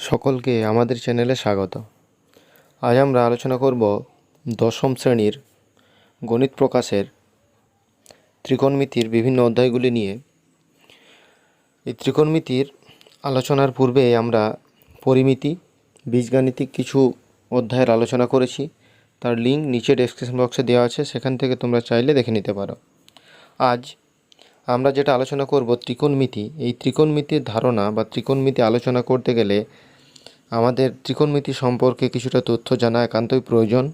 সকলকে আমাদের চ্যানেলে স্বাগত। আজ আমরা আলোচনা করব দশম শ্রেণীর গণিত প্রকাশের ত্রিকোণমিতির বিভিন্ন অধ্যায়গুলি নিয়ে। এই ত্রিকোণমিতির আলোচনার পূর্বে আমরা পরিমিতি, বীজগাণিতিক কিছু অধ্যায়ের আলোচনা করেছি। তার লিঙ্ক নিচে ডেসক্রিপশন বক্সে দেওয়া আছে, সেখান থেকে তোমরা চাইলে দেখে নিতে পারো। আজ আমরা যেটা আলোচনা করব ত্রিকোণমিতি। এই ত্রিকোণমিতির ধারণা বা ত্রিকোণমিতি আলোচনা করতে গেলে আমাদের ত্রিকোণমিতি সম্পর্কে কিছুটা তথ্য জানা একান্তই প্রয়োজন।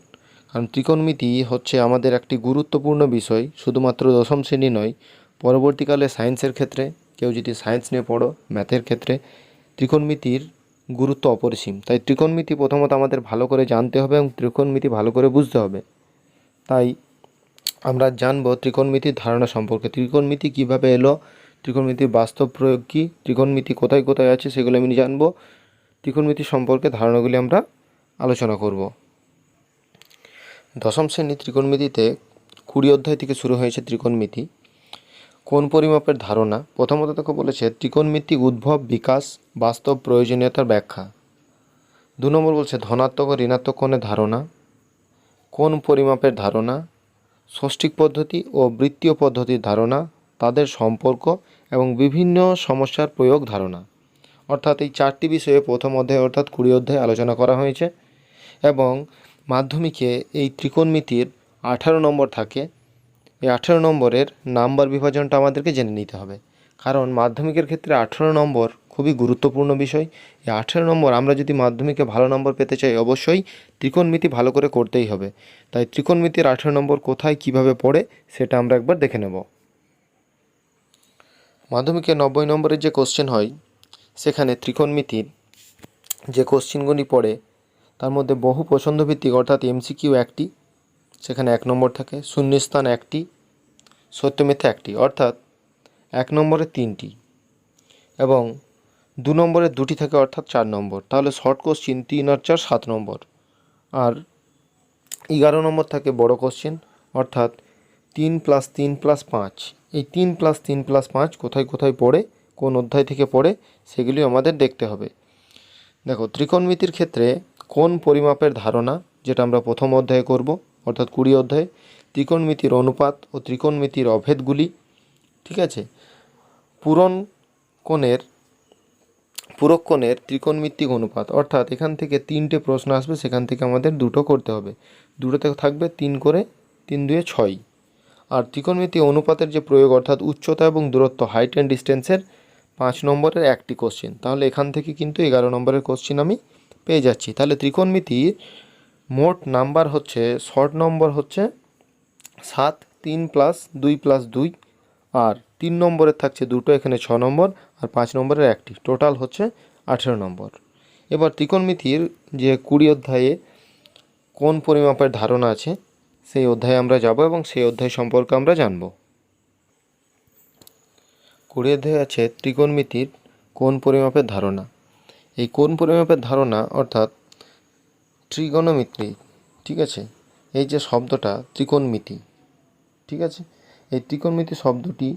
কারণ ত্রিকোণমিতি হচ্ছে আমাদের একটি গুরুত্বপূর্ণ বিষয়, শুধুমাত্র দশম শ্রেণী নয়, পরবর্তীকালে সায়েন্সের ক্ষেত্রে, কেউ যদি সায়েন্স নিয়ে পড়ো, ম্যাথের ক্ষেত্রে ত্রিকোণমিতির গুরুত্ব অপরিসীম। তাই ত্রিকোণমিতি প্রথমত আমাদের ভালো করে জানতে হবে এবং ত্রিকোণমিতি ভালো করে বুঝতে হবে। তাই আমরা জানব ত্রিকোণমিতির ধারণা সম্পর্কে। ত্রিকোণমিতি কীভাবে এলো, ত্রিকোণমিতির বাস্তব প্রয়োগ কী, ত্রিকোণমিতি কোথায় কোথায় আছে সেগুলো আমি জানবো। ত্রিকোণমিতি সম্পর্কে ধারণাগুলি আমরা আলোচনা করব। দশম শ্রেণী ত্রিকোণমিতিতে 20 অধ্যায় থেকে শুরু হয়েছে ত্রিকোণমিতি। কোণ পরিমাপের ধারণা প্রথমত তাকে বলেছে ত্রিকোণমিতিক উদ্ভব, বিকাশ, বাস্তব প্রয়োজনীয়তার ব্যাখ্যা। 2 নম্বর বলছে ধনাত্মক ও ঋণাত্মক কোণের ধারণা, কোণ পরিমাপের ধারণা, ষষ্ঠিক পদ্ধতি ও বৃত্তীয় পদ্ধতির ধারণা, তাদের সম্পর্ক এবং বিভিন্ন সমস্যার প্রয়োগ ধারণা। অর্থাৎ এই 4টি বিষয়ে প্রথম অধ্যায় অর্থাৎ 20 অধ্যায় আলোচনা করা হয়েছে। এবং মাধ্যমিকে এই ত্রিকোণমিতির 18 নম্বর থাকে। এই 18 নম্বরের নাম্বার বিভাজনটা আমাদেরকে জেনে নিতে হবে, কারণ মাধ্যমিকের ক্ষেত্রে 18 নম্বর খুবই গুরুত্বপূর্ণ বিষয়। এই 18 নম্বর আমরা যদি মাধ্যমিকে ভালো নম্বর পেতে চাই, অবশ্যই ত্রিকোণমিতি ভালো করে করতেই হবে। তাই ত্রিকোণমিতির 18 নম্বর কোথায় কিভাবে পড়ে সেটা আমরা একবার দেখে নেব। মাধ্যমিকে 90 নম্বরের যে কোশ্চেন হয়, সেখানে ত্রিকোণমিতির যে কোশ্চেনগুলি পড়ে তার মধ্যে বহু পছন্দভিত্তিক অর্থাৎ MCQ 1টি, সেখানে 1 নম্বর থাকে, শূন্যস্থান 1টি, সত্য মিথ্যা 1টি, অর্থাৎ 1 নম্বরে 3টি এবং 2 নম্বরে 2টি থাকে অর্থাৎ 4 নম্বর। তাহলে শর্ট কোশ্চেন 3 আর 4 7 নম্বর। আর 11 নম্বর থাকে বড় কোশ্চেন, অর্থাৎ 3 + 3 + 5। এই 3 + 3 + 5 কোথায় কোথায় পড়ে, কোন অধ্যায় থেকে পড়ে, সেগুলি আমাদের দেখতে হবে। দেখো, ত্রিকোণমিতির ক্ষেত্রে কোণ পরিমাপের ধারণা, যেটা আমরা প্রথম অধ্যায়ে করব অর্থাৎ 20 অধ্যায়ে, ত্রিকোণমিতির অনুপাত ও ত্রিকোণমিতির অভেদগুলি, ঠিক আছে, পূরক কোণের ত্রিকোণমিতিক অনুপাত, অর্থাৎ এখান থেকে 3টে প্রশ্ন আসবে, সেখান থেকে আমাদের 2টো করতে হবে। 2টোতে থাকবে 3 করে, 3 2 6। আর ত্রিকোণমিতিক অনুপাতের যে প্রয়োগ অর্থাৎ উচ্চতা এবং দূরত্ব, হাইট অ্যান্ড ডিস্টেন্সের 5 নম্বরের 1টি কোশ্চেন। তাহলে এখান থেকে কিন্তু 11 নম্বরের কোশ্চেন আমি পেয়ে যাচ্ছি। তাহলে ত্রিকোণমিতির মোট নাম্বার হচ্ছে, শর্ট নম্বর হচ্ছে 7, 3 + 2 + 2, আর 3 নম্বরের থাকছে 2টো, এখানে 6 নম্বর, আর 5 নম্বরের 1টি, টোটাল হচ্ছে 18 নম্বর। এবার ত্রিকোণমিতির যে 20 অধ্যায়ে কোণ পরিমাপের ধারণা আছে, সেই অধ্যায়ে আমরা যাব এবং সেই অধ্যায় সম্পর্কে আমরা জানব। 20 অধ্যায়ে আছে ত্রিকোণমিতির কোণ পরিমাপের ধারণা। এই কোণ পরিমাপের ধারণা অর্থাৎ ট্রিগোনোমেট্রি, ঠিক আছে, এই যে শব্দটা ত্রিকোণমিতি, ঠিক আছে, এই ত্রিকোণমিতি শব্দটি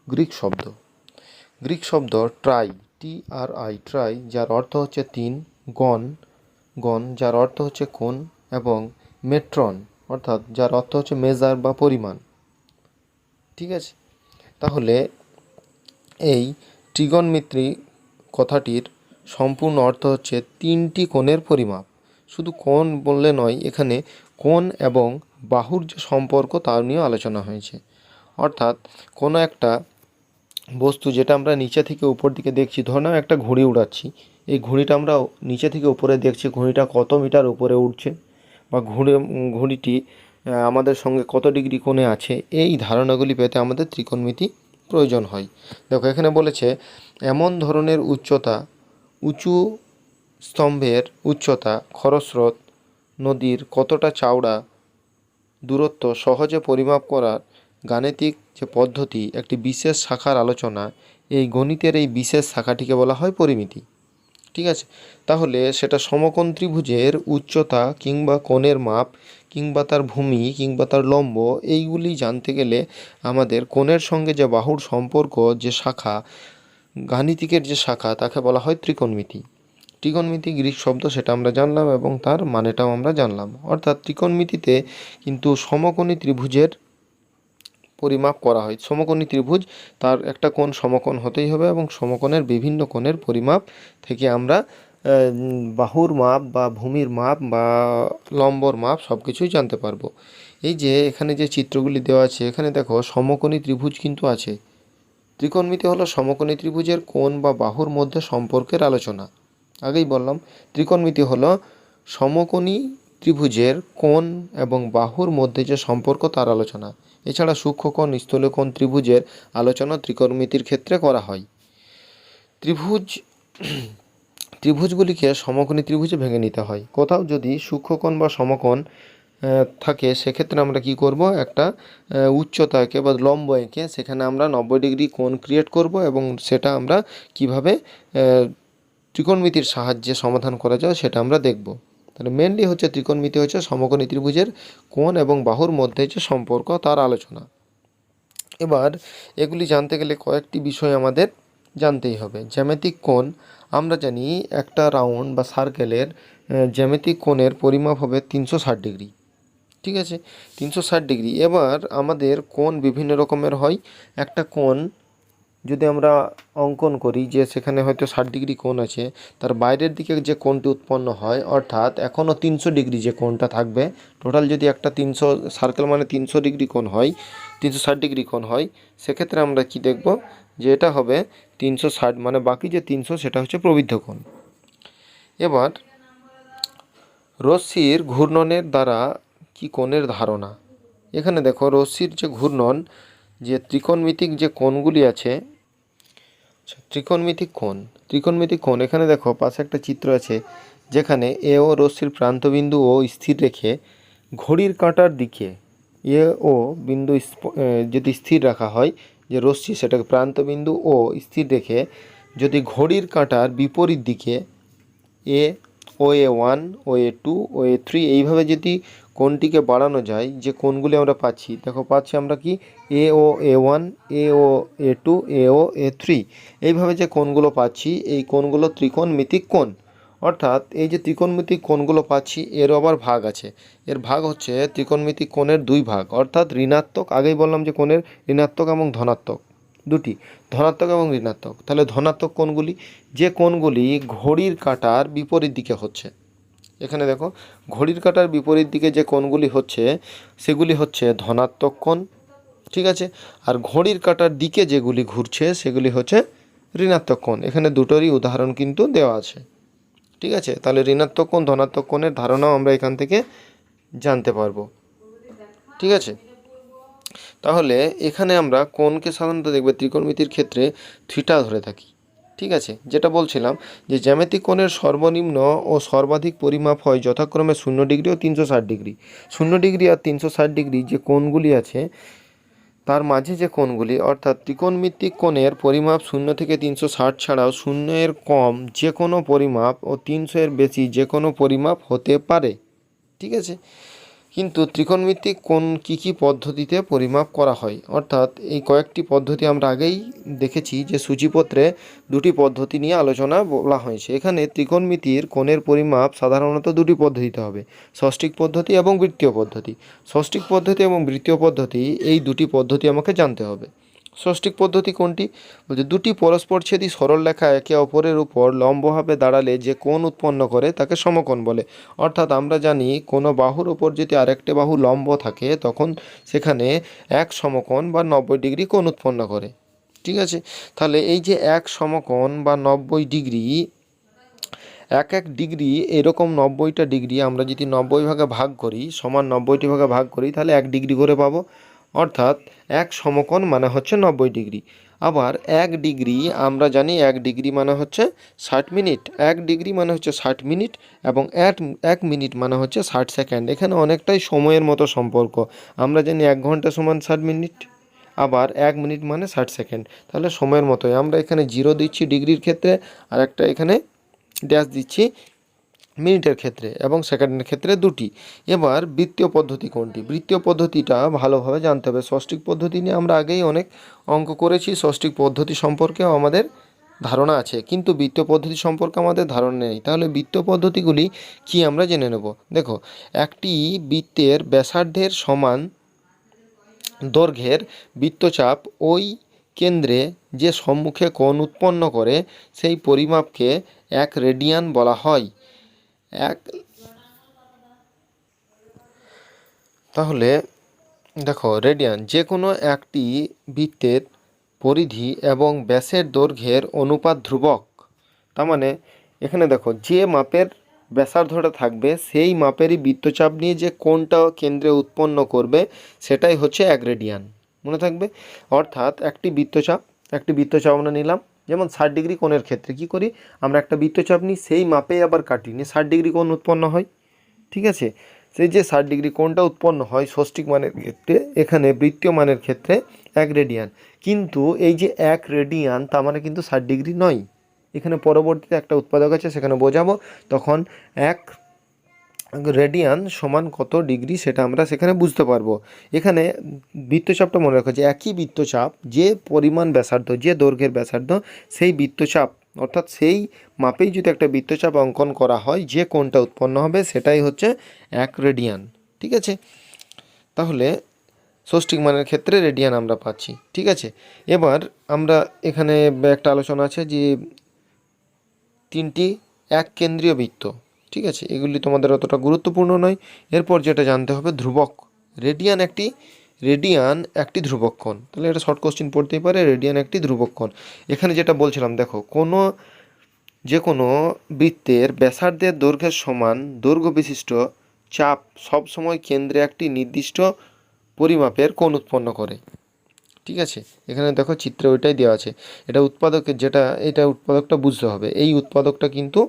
গ্রিক শব্দ ট্রাই, TRI, ট্রাই, যার অর্থ হচ্ছে 3, গণ যার অর্থ হচ্ছে কোণ, এবং মেট্রন অর্থাৎ যার অর্থ হচ্ছে মেজার বা পরিমাণ, ঠিক আছে। তাহলে এই ট্রিগোনোমেট্রি কথাটির সম্পূর্ণ অর্থ হচ্ছে 3টি কোণের পরিমাপ। শুধু কোণ বললে নয়, এখানে কোণ এবং বাহুর যে সম্পর্ক তা নিয়েও আলোচনা হয়েছে। অর্থাৎ কোনো একটা বস্তু যেটা আমরা নিচে থেকে উপর দিকে দেখছি, ধরে নাও একটা ঘুড়ি উড়াচ্ছি, এই ঘুড়িটা আমরা নিচে থেকে উপরে দেখছি, ঘুড়িটা কত মিটার উপরে উঠছে, বা ঘুড়িটি আমাদের সঙ্গে কত ডিগ্রি কোণে আছে, এই ধারণাগুলি পেতে আমাদের ত্রিকোণমিতি প্রয়োজন হয়। দেখো, এখানে বলেছে এমন ধরনের উচ্চতা, উঁচু স্তম্ভের উচ্চতা, খরস্রোত নদীর কতটা চওড়া, দূরত্ব সহজে পরিমাপ করার গাণিতিক যে পদ্ধতি, একটি বিশেষ শাখার আলোচনা, এই গণিতের এই বিশেষ শাখাটিকে বলা হয় পরিমিতি, ঠিক আছে। তাহলে সেটা সমকোণ ত্রিভুজের উচ্চতা কিংবা কোণের মাপ কিংবা তার ভূমি কিংবা তার লম্ব, এইগুলি জানতে গেলে আমাদের কোণের সঙ্গে যে বাহুর সম্পর্ক, যে শাখা, গাণিতিকের যে শাখা, তাকে বলা হয় ত্রিকোণমিতি। ত্রিকোণমিতি গ্রিক শব্দ, সেটা আমরা জানলাম এবং তার মানেটাও আমরা জানলাম। অর্থাৎ ত্রিকোণমিতিতে কিন্তু সমকোণী ত্রিভুজের পরিমাপ করা হয়। সমকোণী ত্রিভুজ, তার একটা কোণ সমকোণ হতেই হবে এবং সমকোণের বিভিন্ন কোণের পরিমাপ থেকে আমরা বাহুর মাপ বা ভূমির মাপ বা লম্বর মাপ সব কিছুই জানতে পারবো। এই যে এখানে যে চিত্রগুলি দেওয়া আছে, এখানে দেখো সমকোণী ত্রিভুজ কিন্তু আছে। ত্রিকোণমিতি হলো সমকোণী ত্রিভুজের কোণ বা বাহুর মধ্যে সম্পর্কের আলোচনা। আগেই বললাম, ত্রিকোণমিতি হলো সমকোণী ত্রিভুজের কোণ এবং বাহুর মধ্যে যে সম্পর্ক তার আলোচনা। এছাড়া সূক্ষ্মকোণ, স্থূলকোণ ত্রিভুজের আলোচনা ত্রিকোণমিতির ক্ষেত্রে করা হয়। ত্রিভুজগুলিকে সমকোণী ত্রিভুজে ভেঙে নিতে হয়। কোথাও যদি সূক্ষ্মকোণ বা সমকোণ থাকে, সেক্ষেত্রে আমরা কি করব, একটা উচ্চতা এঁকে বা লম্ব এঁকে সেখানে আমরা 90 ডিগ্রি কোণ ক্রিয়েট করব এবং সেটা আমরা কিভাবে ত্রিকোণমিতির সাহায্যে সমাধান করা যায় সেটা আমরা দেখব। তাহলে মেনলি হচ্ছে ত্রিকোণমিতি হচ্ছে সমকোণী ত্রিভুজের কোণ এবং বাহুর মধ্যে যে সম্পর্ক তার আলোচনা। এবার এগুলি জানতে গেলে কয়েকটি বিষয় আমাদের জানতেই হবে। জ্যামিতিক কোণ, আমরা জানি একটা রাউন্ড বা সার্কেলের জ্যামিতিক কোণের পরিমাপ হবে 360 ডিগ্রি। ঠিক আছে, 360 ডিগ্রি। এবার আমাদের কোণ বিভিন্ন রকমের হয়। একটা কোণ যদি আমরা অঙ্কন করি যে সেখানে হয়তো 60 ডিগ্রি কোণ আছে, তার বাইরের দিকে যে কোণটি উৎপন্ন হয়, অর্থাৎ এখনও 300 ডিগ্রি যে কোণটা থাকবে, টোটাল যদি একটা 300 সার্কেল মানে 300 ডিগ্রি কোণ হয়, 360 ডিগ্রি কোণ হয়, সেক্ষেত্রে আমরা কি দেখব, যে এটা হবে 360, মানে বাকি যে 300 সেটা হচ্ছে প্রবৃদ্ধ কোণ। এবার রশ্মির ঘূর্ণনের দ্বারা কি কোণের ধারণা। এখানে দেখো রশ্মির যে ঘূর্ণন, যে ত্রিকোণমিতিক যে কোণগুলি আছে, ত্রিকোণমিতিক কোণ এখানে দেখো পাশে একটা চিত্র আছে, যেখানে এ ও রশ্মির প্রান্তবিন্দু ও স্থির রেখে ঘড়ির কাঁটার দিকে এ ও বিন্দু যদি স্থির রাখা হয়, যে রশ্মি সেটাকে প্রান্তবিন্দু ও স্থির রেখে যদি ঘড়ির কাঁটার বিপরীত দিকে এ ও A1 ও A2 ও A3 এইভাবে যদি কোণটিকে বাড়ানো যায়, যে কোণগুলি আমরা পাচ্ছি, দেখো পাচ্ছি আমরা কি এ ও A1, এ ও A2, এ ও A3, এইভাবে যে কোণগুলো পাচ্ছি, এই কোণগুলো ত্রিকোণমিতিক কোণ। অর্থাৎ এই যে ত্রিকোণমিতিক কোণগুলো পাচ্ছি, এর আবার ভাগ আছে। এর ভাগ হচ্ছে ত্রিকোণমিতিক কোণের দুই ভাগ, অর্থাৎ ঋণাত্মক, আগেই বললাম যে কোণের ঋণাত্মক এবং ধনাত্মক দুটি, ধনাত্মক এবং ঋণাত্মক। তাহলে ধনাত্মক কোণগুলি, যে কোণগুলি ঘড়ির কাঁটার বিপরীত দিকে হচ্ছে, এখানে দেখো ঘড়ির কাঁটার বিপরীত দিকে যে কোণগুলি হচ্ছে সেগুলি হচ্ছে ধনাত্মক কোণ। ঠিক আছে, আর ঘড়ির কাঁটার দিকে যেগুলি ঘুরছে সেগুলি হচ্ছে ঋণাত্মক কোণ। এখানে দুটোরই উদাহরণ কিন্তু দেওয়া আছে। ঠিক আছে, তাহলে ঋণাত্মক কোণ ধনাত্মক কোণের ধারণাও আমরা এখান থেকে জানতে পারবো। ঠিক আছে, তাহলে এখানে আমরা কোণকে সাধারণত দেখবে ত্রিকোণমিতির ক্ষেত্রে থিটা ধরে থাকি। ঠিক আছে, যেটা বলছিলাম যে জ্যামিতিক কোণের সর্বনিম্ন ও সর্বাধিক পরিমাপ হয় যথাক্রমে 0 ডিগ্রি ও 360 ডিগ্রি। 0 ডিগ্রি আর 360 ডিগ্রি যে কোণগুলি আছে, তার মাঝে যে কোণগুলি, অর্থাৎ ত্রিকোণমিতিক কোণের পরিমাপ 0 থেকে 360 ছাড়াও 0 এর কম যে কোনো পরিমাপ ও 300 এর বেশি যে কোনো পরিমাপ হতে পারে। ঠিক আছে, কিন্তু ত্রিকোণমিতিক কোণ কী পদ্ধতিতে পরিমাপ করা হয়, অর্থাৎ এই কয়েকটি পদ্ধতি আমরা আগেই দেখেছি যে সূচিপত্রে দুটি পদ্ধতি নিয়ে আলোচনা বলা হয়েছে। এখানে ত্রিকোণমিতির কোণের পরিমাপ সাধারণত দুটি পদ্ধতিতে হবে, ষষ্ঠিক পদ্ধতি এবং বৃত্তীয় পদ্ধতি। ষষ্ঠিক পদ্ধতি এবং বৃত্তীয় পদ্ধতি, এই দুটি পদ্ধতি আমাকে জানতে হবে। ষষ্ঠিক পদ্ধতি কোনটি, বলছে দুটি পরস্পরছেদী সরলরেখা একে অপরের উপর লম্বভাবে দাঁড়ালে যে কোণ উৎপন্ন করে তাকে সমকোণ বলে। অর্থাৎ আমরা জানি কোনো বাহুর উপর যদি আরেকটি বাহু লম্ব থাকে, তখন সেখানে এক সমকোণ বা 90 ডিগ্রি কোণ উৎপন্ন করে। ঠিক আছে, তাহলে এই যে এক সমকোণ বা 90 ডিগ্রি, এক ডিগ্রি এরকম 90টা ডিগ্রি আমরা যদি 90 ভাগে ভাগ করি, সমান 90টি ভাগে ভাগ করি, তাহলে 1 ডিগ্রি করে পাবো। অর্থাৎ এক সমকোণ মানে হচ্ছে 90 ডিগ্রি। আবার 1 ডিগ্রি আমরা জানি 1 ডিগ্রি মানে হচ্ছে 60 মিনিট, 1 ডিগ্রি মানে হচ্ছে 60 মিনিট এবং 1 মিনিট মানে হচ্ছে 60 সেকেন্ড। এখানে অনেকটাই সময়ের মতো সম্পর্ক। আমরা জানি 1 ঘন্টা সমান 60 মিনিট, আবার 1 মিনিট মানে 60 সেকেন্ড। তাহলে সময়ের মতোই আমরা এখানে 0 দিচ্ছি ডিগ্রির ক্ষেত্রে, আর একটা এখানে ড্যাশ দিচ্ছি মিনিটের ক্ষেত্রে, এবং সেকেন্ডের ক্ষেত্রে দুটি। এবার বৃত্তীয় পদ্ধতি কোনটি, বৃত্তীয় পদ্ধতিটা ভালোভাবে জানতে হবে। ষষ্ঠিক পদ্ধতি নিয়ে আমরা আগেই অনেক অঙ্ক করেছি, ষষ্ঠিক পদ্ধতি সম্পর্কেও আমাদের ধারণা আছে, কিন্তু বৃত্ত পদ্ধতি সম্পর্কে আমাদের ধারণা নেই। তাহলে বৃত্ত পদ্ধতিগুলি কি আমরা জেনে নেব। দেখো, একটি বৃত্তের ব্যাসার্ধের সমান দৈর্ঘ্যের বৃত্তচাপ ওই কেন্দ্রে যে সম্মুখে কোণ উৎপন্ন করে সেই পরিমাপকে 1 রেডিয়ান বলা হয়। এক তাহলে দেখো, রেডিয়ান যে কোনো একটি বৃত্তের পরিধি এবং ব্যাসের দৈর্ঘ্যের অনুপাত ধ্রুবক। তার মানে এখানে দেখো, যে মাপের ব্যাসার্ধটা থাকবে সেই মাপেরই বৃত্তচাপ নিয়ে যে কোণটা কেন্দ্রে উৎপন্ন করবে সেটাই হচ্ছে 1 রেডিয়ান। মনে থাকবে। অর্থাৎ একটি বৃত্তচাপ আমরা নিলাম, যেমন 60 ডিগ্রি কোণের ক্ষেত্রে কি করি, আমরা একটা বৃত্তচাপ নিই, সেই মাপেই আবার কাটি নিয়ে 60 ডিগ্রি কোণ উৎপন্ন হয়। ঠিক আছে, সেই যে 60 ডিগ্রি কোণটা উৎপন্ন হয় ষষ্ঠিক মানের ক্ষেত্রে, এখানে বৃত্তীয় মানের ক্ষেত্রে 1 রেডিয়ান। কিন্তু এই যে 1 রেডিয়ান তার মানে কিন্তু 60 ডিগ্রি নয়। এখানে পরবর্তীতে একটা উৎপাদক আছে, সেখানে বোঝাবো, তখন 1 রেডিয়ান সমান কত ডিগ্রি সেটা আমরা সেখানে বুঝতে পারবো। এখানে বৃত্তচাপটা মনে রাখো যে একই বৃত্তচাপ, যে পরিমাণ ব্যাসার্ধ, যে দৈর্ঘ্যের ব্যাসার্ধ, সেই বৃত্তচাপ অর্থাৎ সেই মাপেই যদি একটা বৃত্তচাপ অঙ্কন করা হয়, যে কোণটা উৎপন্ন হবে সেটাই হচ্ছে 1 রেডিয়ান। ঠিক আছে, তাহলে ষষ্ঠিক মানের ক্ষেত্রে রেডিয়ান আমরা পাচ্ছি। ঠিক আছে, এবার আমরা এখানে একটা আলোচনা আছে যে 3টি এক কেন্দ্রীয় বৃত্ত। ঠিক আছে, এগুলি তোমাদের অতটা গুরুত্বপূর্ণ নয়। এরপর যেটা জানতে হবে, ধ্রুবক। রেডিয়ান একটি ধ্রুবক কোণ। তাহলে এটা শর্ট কোশ্চেন পড়তেই পারে, রেডিয়ান একটি ধ্রুবক কোণ। এখানে যেটা বলছিলাম, দেখো, যে কোনো বৃত্তের ব্যাসার্ধের দৈর্ঘ্যের সমান দৈর্ঘ্য বিশিষ্ট চাপ সবসময় কেন্দ্রে একটি নির্দিষ্ট পরিমাপের কোণ উৎপন্ন করে। ঠিক আছে, এখানে দেখো চিত্রে ওইটাই দেওয়া আছে। এটা উৎপাদকটা বুঝতে হবে। এই উৎপাদকটা কিন্তু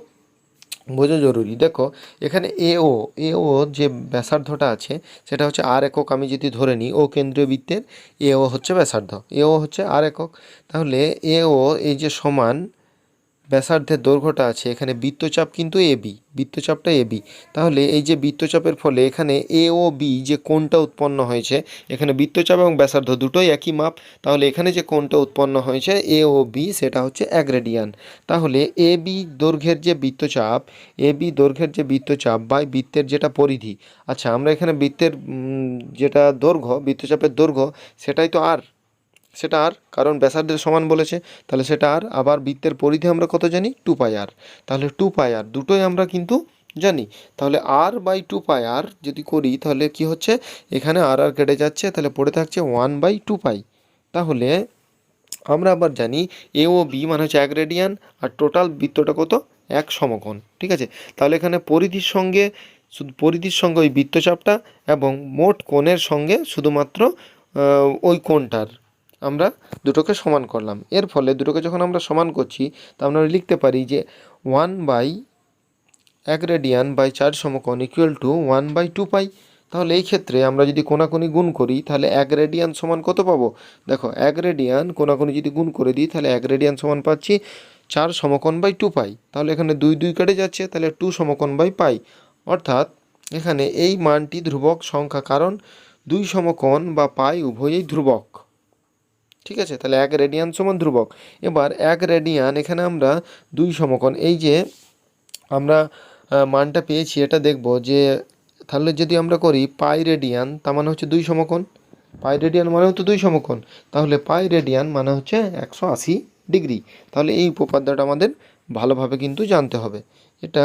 বোঝা জরুরি। দেখো, এখানে এও যে ব্যাসার্ধটা আছে সেটা হচ্ছে r একক। আমি যদি ধরে নিই, ও কেন্দ্রীয় বৃত্তের এও হচ্ছে ব্যাসার্ধ, এও হচ্ছে r একক। তাহলে এও এই যে সমান ব্যাসার্ধের দৈর্ঘ্যটা আছে, এখানে বৃত্তচাপ কিন্তু বৃত্তচাপটা এবি। তাহলে এই যে বৃত্তচাপের ফলে এখানে এ ও বি যে কোণটা উৎপন্ন হয়েছে, এখানে বৃত্তচাপ এবং ব্যাসার্ধ দুটোই একই মাপ। তাহলে এখানে যে কোণটা উৎপন্ন হয়েছে এ ও বি, সেটা হচ্ছে 1 রেডিয়ান। তাহলে এ বি দৈর্ঘ্যের যে বৃত্তচাপ বা বৃত্তের যেটা পরিধি, আচ্ছা আমরা এখানে বৃত্তের যেটা দৈর্ঘ্য, বৃত্তচাপের দৈর্ঘ্য, সেটাই তো সেটা কারণ ব্যাসার্ধের সমান বলেছে, তাহলে সেটা আবার বৃত্তের পরিধি আমরা কত জানি, 2πr। তাহলে 2πr দুটোই আমরা কিন্তু জানি। তাহলে r/2πr যদি করি তাহলে কি হচ্ছে, এখানে আর কেটে যাচ্ছে, তাহলে পড়ে থাকছে 1/2π। তাহলে আমরা আবার জানি এ ও বি মানে হচ্ছে 1 রেডিয়ান, আর টোটাল বৃত্তটা কত, 1 সমকোণ। ঠিক আছে, তাহলে এখানে পরিধির সঙ্গে ওই বৃত্তচাপটা এবং মোট কোণের সঙ্গে শুধুমাত্র ওই কোণটার আমরা দুটোকে সমান করলাম। এর ফলে দুটোকে যখন আমরা সমান করছি, তা আমরা লিখতে পারি যে 1/1 রেডিয়ান/4 সমকোণ ইকুয়াল টু 1/2π। তাহলে এই ক্ষেত্রে আমরা যদি কোণাকুণি গুণ করি, তাহলে 1 রেডিয়ান সমান কত পাবো। দেখো, 1 রেডিয়ান কোণাকুণি যদি গুণ করে দিই, তাহলে 1 রেডিয়ান সমান পাচ্ছি 4 সমকোণ/2π। তাহলে এখানে 2 2 কেটে যাচ্ছে, তাহলে 2 সমকোণ/π। অর্থাৎ এখানে এই মানটি ধ্রুবক সংখ্যা, কারণ 2 সমকোণ বা পাই উভয়ই ধ্রুবক। ঠিক আছে, তাহলে 1 রেডিয়ান সমান ধ্রুবক। এবার 1 রেডিয়ান, এখানে আমরা 2 সমকোণ, এই যে আমরা মানটা পেয়েছি, এটা দেখব যে তাহলে যদি আমরা করি π/রেডিয়ান, তার মানে হচ্ছে 2 সমকোণ। π/রেডিয়ান মানে হচ্ছে 2 সমকোণ, তাহলে π/রেডিয়ান মানে হচ্ছে 180 ডিগ্রি। তাহলে এই উপপাদ্যটা আমাদের ভালোভাবে কিন্তু জানতে হবে। এটা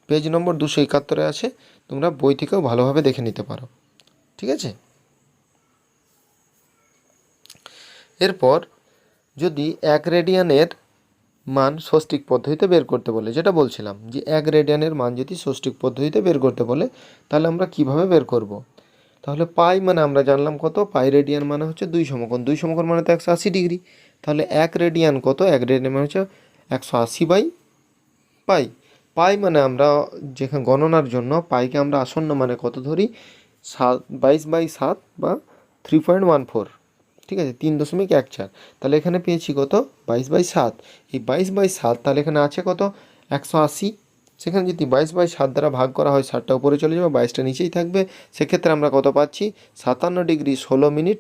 পেজ নম্বর 271 আছে, তোমরা বই থেকেও ভালোভাবে দেখে নিতে পারো। ঠিক আছে, এরপর যদি 1 রেডিয়ানের মান ষষ্ঠিক পদ্ধতিতে বের করতে বলে, যেটা বলছিলাম যে 1 রেডিয়ানের মান যদি ষষ্ঠিক পদ্ধতিতে বের করতে বলে, তাহলে আমরা কিভাবে বের করব। তাহলে পাই মানে আমরা জানলাম কত, π/রেডিয়ান মানে হচ্ছে 2 সমকোণ, 2 সমকোণ মানে তো 180 ডিগ্রি। তাহলে 1 রেডিয়ান কত, 1 রেডিয়ান মানে হচ্ছে 180/π। পাই মানে আমরা যেখানে গণনার জন্য পাইকে আমরা আসন্ন মানে কত ধরি, 22/7 বা 3.14। ঠিক আছে, 3.14। তাহলে এখানে পেয়েছি কত, 22/7। এই 22/7, তাহলে এখানে আছে কত, 180। সেখানে যদি 22/7 দ্বারা ভাগ করা হয়, 7টা উপরে চলে যাবে, 22টা নিচেই থাকবে। সেক্ষেত্রে আমরা কত পাচ্ছি, 57 ডিগ্রি 16 মিনিট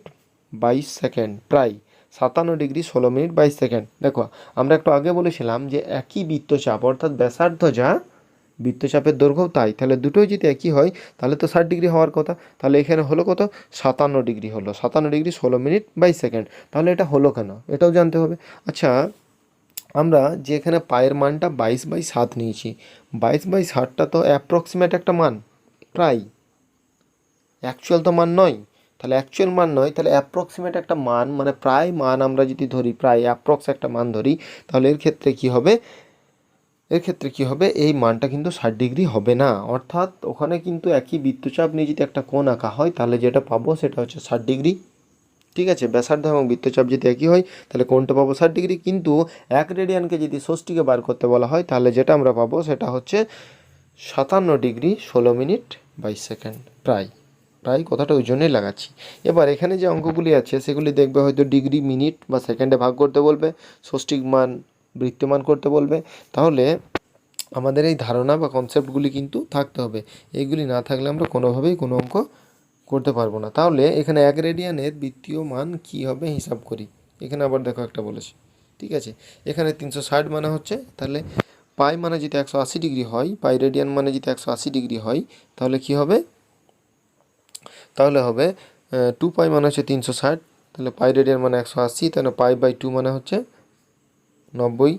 22 সেকেন্ড, প্রায় 57 ডিগ্রি 16 মিনিট 22 সেকেন্ড। দেখো আমরা একটু আগে বলেছিলাম যে একই বৃত্তচাপ অর্থাৎ ব্যাসার্ধ যা বৃত্তচাপের দৈর্ঘ্য তাই, তাহলে দুটোই যদি একই হয় তাহলে তো 60 ডিগ্রি হওয়ার কথা। তাহলে এখানে হলো কত? 57 ডিগ্রি হলো, 57 ডিগ্রি 16 মিনিট 22 সেকেন্ড। তাহলে এটা হলো কেন এটাও জানতে হবে। আচ্ছা, আমরা যে এখানে পায়ের মানটা 22/7 নিয়েছি, 22/7টা তো অ্যাপ্রক্সিমেট একটা মান, প্রায়, অ্যাকচুয়াল তো মান নয়। তাহলে অ্যাকচুয়াল মান নয়, তাহলে অ্যাপ্রক্সিমেট একটা মান, মানে প্রায় মান আমরা যদি ধরি, প্রায় অ্যাপ্রক্স একটা মান ধরি, তাহলে এর ক্ষেত্রে কি হবে, এই মানটা কিন্তু 60 ডিগ্রি হবে না। অর্থাৎ ওখানে কিন্তু একই বৃত্তচাপ নিয়ে যদি একটা কোণ আঁকা হয় তাহলে যেটা পাবো সেটা হচ্ছে 60 ডিগ্রি। ঠিক আছে, ব্যাসার্ধ এবং বৃত্তচাপ যদি একই হয় তাহলে কোণটা পাবো 60 ডিগ্রি। কিন্তু 1 রেডিয়ানকে যদি ষষ্ঠীকে বার করতে বলা হয় তাহলে যেটা আমরা পাবো সেটা হচ্ছে 57 ডিগ্রি 16 মিনিট 22 সেকেন্ড। প্রায় প্রায় কথাটা ওই জন্যই লাগাচ্ছি। এবার এখানে যে অঙ্কগুলি আছে সেগুলি দেখবে হয়তো ডিগ্রি, মিনিট বা সেকেন্ডে ভাগ করতে বলবে, ষষ্ঠিক মান, বৃত্তমান করতে বলবে। তাহলে আমাদের এই ধারণা বা কনসেপ্টগুলি কিন্তু থাকতে হবে। এইগুলি না থাকলে আমরা কোনোভাবেই কোনো অঙ্ক করতে পারবো না। তাহলে এখানে 1 রেডিয়ানের বৃত্তীয় মান কী হবে হিসাব করি। এখানে আবার দেখো একটা বলেছে, ঠিক আছে, এখানে 360 মানে হচ্ছে, তাহলে পাই মানে যদি 180 ডিগ্রি হয়, পাই রেডিয়ান মানে যদি 180 ডিগ্রি হয়, তাহলে কি হবে, তাহলে হবে 2 পাই মানে হচ্ছে 360, তাহলে পাই রেডিয়ান মানে 180, তাহলে পাই/2 মানে হচ্ছে 90,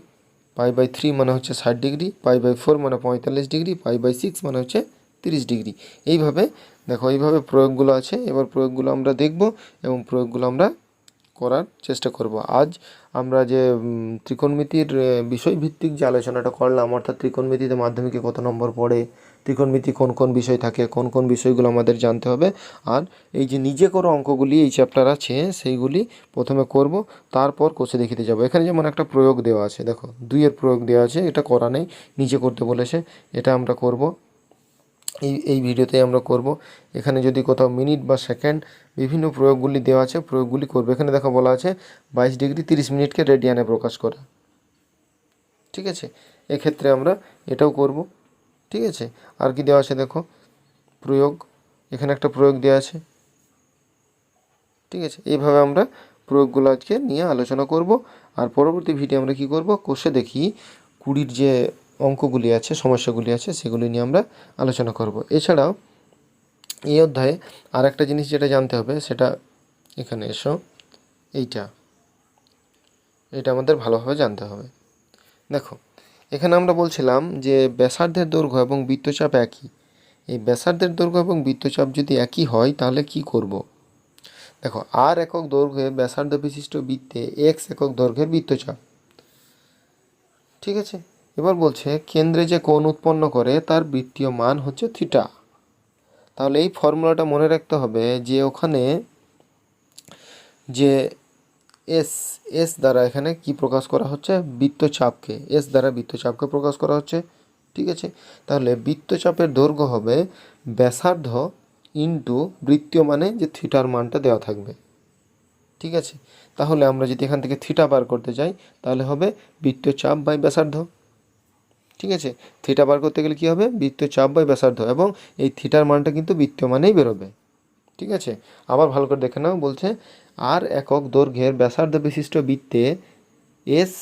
পাই/3 মানে হচ্ছে 60 ডিগ্রি, পাই/4 মানে 45 ডিগ্রি, পাই/6 মানে হচ্ছে 30 ডিগ্রি। এইভাবে দেখো, এইভাবে প্রয়োগগুলো আছে। এবার প্রয়োগগুলো আমরা দেখব এবং প্রয়োগগুলো আমরা করার চেষ্টা করব। আজ আমরা যে ত্রিকোণমিতির বিষয়ভিত্তিক যে আলোচনাটা করলাম, অর্থাৎ ত্রিকোণমিতিতে মাধ্যমিকে কত নম্বর পড়ে, ত্রিকোণমিতি কোন কোন বিষয় থাকে, কোন কোন বিষয়গুলো আমাদের জানতে হবে, আর এই যে নিজে করো অঙ্কগুলি এই চ্যাপ্টার আছে সেইগুলি প্রথমে করব, তারপর কোষে দেখিতে যাব। এখানে যেমন একটা প্রয়োগ দেওয়া আছে, দেখো 2-এর প্রয়োগ দেওয়া আছে, এটা করা নেই, নিজে করতে বলেছে, এটা আমরা করব, এই ভিডিওতেই আমরা করব। এখানে যদি কোথাও মিনিট বা সেকেন্ড বিভিন্ন প্রয়োগগুলি দেওয়া আছে, প্রয়োগগুলি করবে। এখানে দেখো বলা আছে 22 ডিগ্রি 30 মিনিটকে রেডিয়ানে প্রকাশ করা, ঠিক আছে, এক্ষেত্রে আমরা এটাও করব, ঠিক আছে। আর কি দেওয়া আছে দেখো, প্রয়োগ, এখানে একটা প্রয়োগ দেওয়া আছে, ঠিক আছে। এইভাবে আমরা প্রয়োগগুলো আজকে নিয়ে আলোচনা করব। আর পরবর্তী ভিডিও আমরা কি করব, কোষে দেখি 20-র যে অঙ্কগুলি আছে, সমস্যাগুলি আছে, সেগুলি নিয়ে আমরা আলোচনা করব। এছাড়াও এই অধ্যায়ে আর একটা জিনিস যেটা জানতে হবে সেটা, এখানে এসো, এটা আমাদের ভালোভাবে জানতে হবে। দেখো এখানে আমরা বলছিলাম যে ব্যাসার্ধের দৈর্ঘ্য এবং বৃত্তচাপ একই। এই ব্যাসার্ধের দৈর্ঘ্য এবং বৃত্তচাপ যদি একই হয় তাহলে কি করব। দেখো, আর একক দৈর্ঘ্যে ব্যাসার্ধ বিশিষ্ট বৃত্তে এক্স একক দৈর্ঘ্যের বৃত্তচাপ, ঠিক আছে। এবার বলছে কেন্দ্রে যে কোণ উৎপন্ন করে তার বৃত্তীয় মান হচ্ছে থিটা। তাহলে এই ফর্মুলাটা মনে রাখতে হবে যে ওখানে যে এস দ্বারা এখানে কি প্রকাশ করা হচ্ছে, বৃত্তচাপকে, এস দ্বারা বৃত্তচাপকে প্রকাশ করা হচ্ছে, ঠিক আছে। তাহলে বৃত্তচাপের দৈর্ঘ্য হবে ব্যাসার্ধ ইন্টু বৃত্তীয় মানে যে থিটার মানটা দেওয়া থাকবে, ঠিক আছে। তাহলে আমরা যদি এখান থেকে থিটা বার করতে চাই তাহলে হবে বৃত্তচাপ বাই ব্যাসার্ধ, ঠিক আছে। থিটা বার করতে গেলে কী হবে, বৃত্তচাপ বাই ব্যাসার্ধ, এবং এই থিটার মানটা কিন্তু বৃত্তীয় মানেই বেরোবে, ঠিক আছে। আবার ভালো করে দেখে নাও, বলছে আর একক দৈর্ঘ্যের ব্যাসার্ধ বিশিষ্ট বৃত্তে এস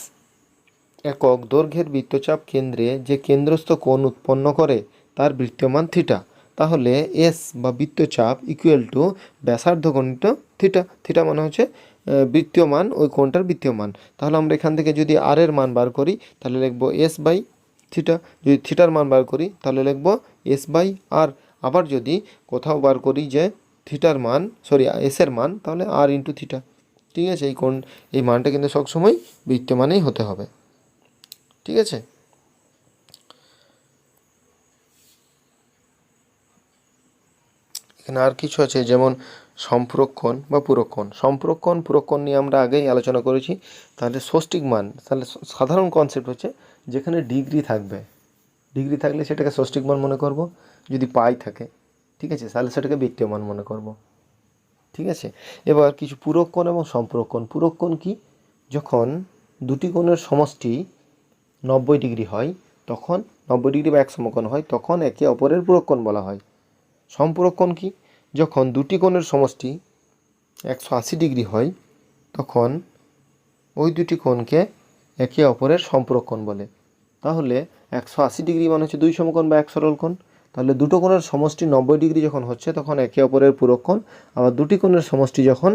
একক দৈর্ঘ্যের বৃত্তচাপ কেন্দ্রে যে কেন্দ্রস্থ কোণ উৎপন্ন করে তার বৃত্তীয় মান থিটা। তাহলে এস বা বৃত্তচাপ ইকুয়াল টু ব্যাসার্ধ গণিত থিটা, থিটা মানে হচ্ছে বৃত্তীয় মান, ওই কোণটার বৃত্তীয় মান। তাহলে আমরা এখান থেকে যদি আর এর মান বার করি তাহলে লিখব এস বাই থিটা, যদি থিটার মান বার করি তাহলে লিখব এস বাই আর। আবার যদি কোথাও বার করি যে থিটার মান, এসের মান, তাহলে আর ইন্টু থিটা, ঠিক আছে। এই মানটা কিন্তু সবসময় বৃত্তীয় মানেই হতে হবে, ঠিক আছে। এখানে আর কিছু আছে যেমন সম্প্রক্ষণ বা পুরক্ষণ। পুরক্ষণ নিয়ে আমরা আগেই আলোচনা করেছি। তাহলে ষষ্ঠিক মান, তাহলে সাধারণ কনসেপ্ট হচ্ছে যেখানে ডিগ্রি থাকবে, ডিগ্রি থাকলে সেটাকে ষষ্ঠিক মান মনে করব, যদি পাই থাকে, ঠিক আছে, তাহলে সেটাকে বৃত্তীয় মান মনে করব, ঠিক আছে। এবার কিছু পুরক্ষণ এবং সম্প্রক্ষণ। পুরক্ষণ কি, যখন দুটি কোণের সমষ্টি 90 ডিগ্রি হয় তখন, 90 ডিগ্রি বা এক সমকোণ হয় তখন একে অপরের পুরক্ষণ বলা হয়। সম্পূরকণ কি, যখন দুটি কোণের সমষ্টি 180 ডিগ্রি হয় তখন ওই দুটি কোণকে একে অপরের সম্পূরক কোণ বলে। তাহলে 180 ডিগ্রি মানে হচ্ছে দুই সমকোণ বা এক সরল কোণ। তাহলে দুটো কোণের সমষ্টি 90 ডিগ্রি যখন হচ্ছে তখন একে অপরের পূরক কোণ, আবার দুটি কোণের সমষ্টি যখন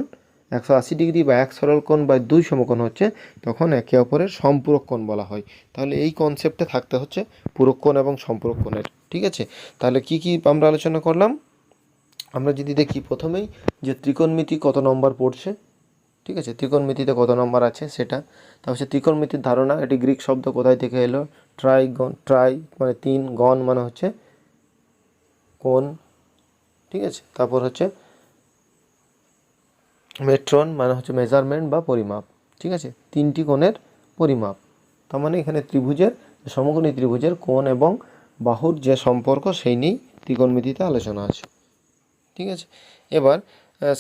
180 ডিগ্রি বা এক সরল কোণ বা দুই সমকোণ হচ্ছে তখন একে অপরের সম্পূরক কোণ বলা হয়। তাহলে এই কনসেপ্টে থাকতে হচ্ছে পূরক কোণ এবং সম্পূরক কোণের। ঠিক আছে, তাহলে কি কি আমরা আলোচনা করলাম? আমরা যদি দেখি প্রথমেই যে ত্রিকোণমিতি কত নম্বর পড়ছে, ঠিক আছে, ত্রিকোণমিতিতে কত নম্বর আছে সেটা। তা হচ্ছে ত্রিকোণমিতির ধারণা, এটি গ্রিক শব্দ কোথায় থেকে এলো? ট্রাই মানে তিন, গণ মানে হচ্ছে কোণ, ঠিক আছে, তারপর হচ্ছে মেট্রন মানে হচ্ছে মেজারমেন্ট বা পরিমাপ, ঠিক আছে, তিনটি কোণের পরিমাপ। তার মানে এখানে ত্রিভুজের, সমকোণী ত্রিভুজের কোণ এবং বাহুর যে সম্পর্ক সেই নিয়েই ত্রিকোণমিতিতে আলোচনা আছে। ঠিক আছে, এবার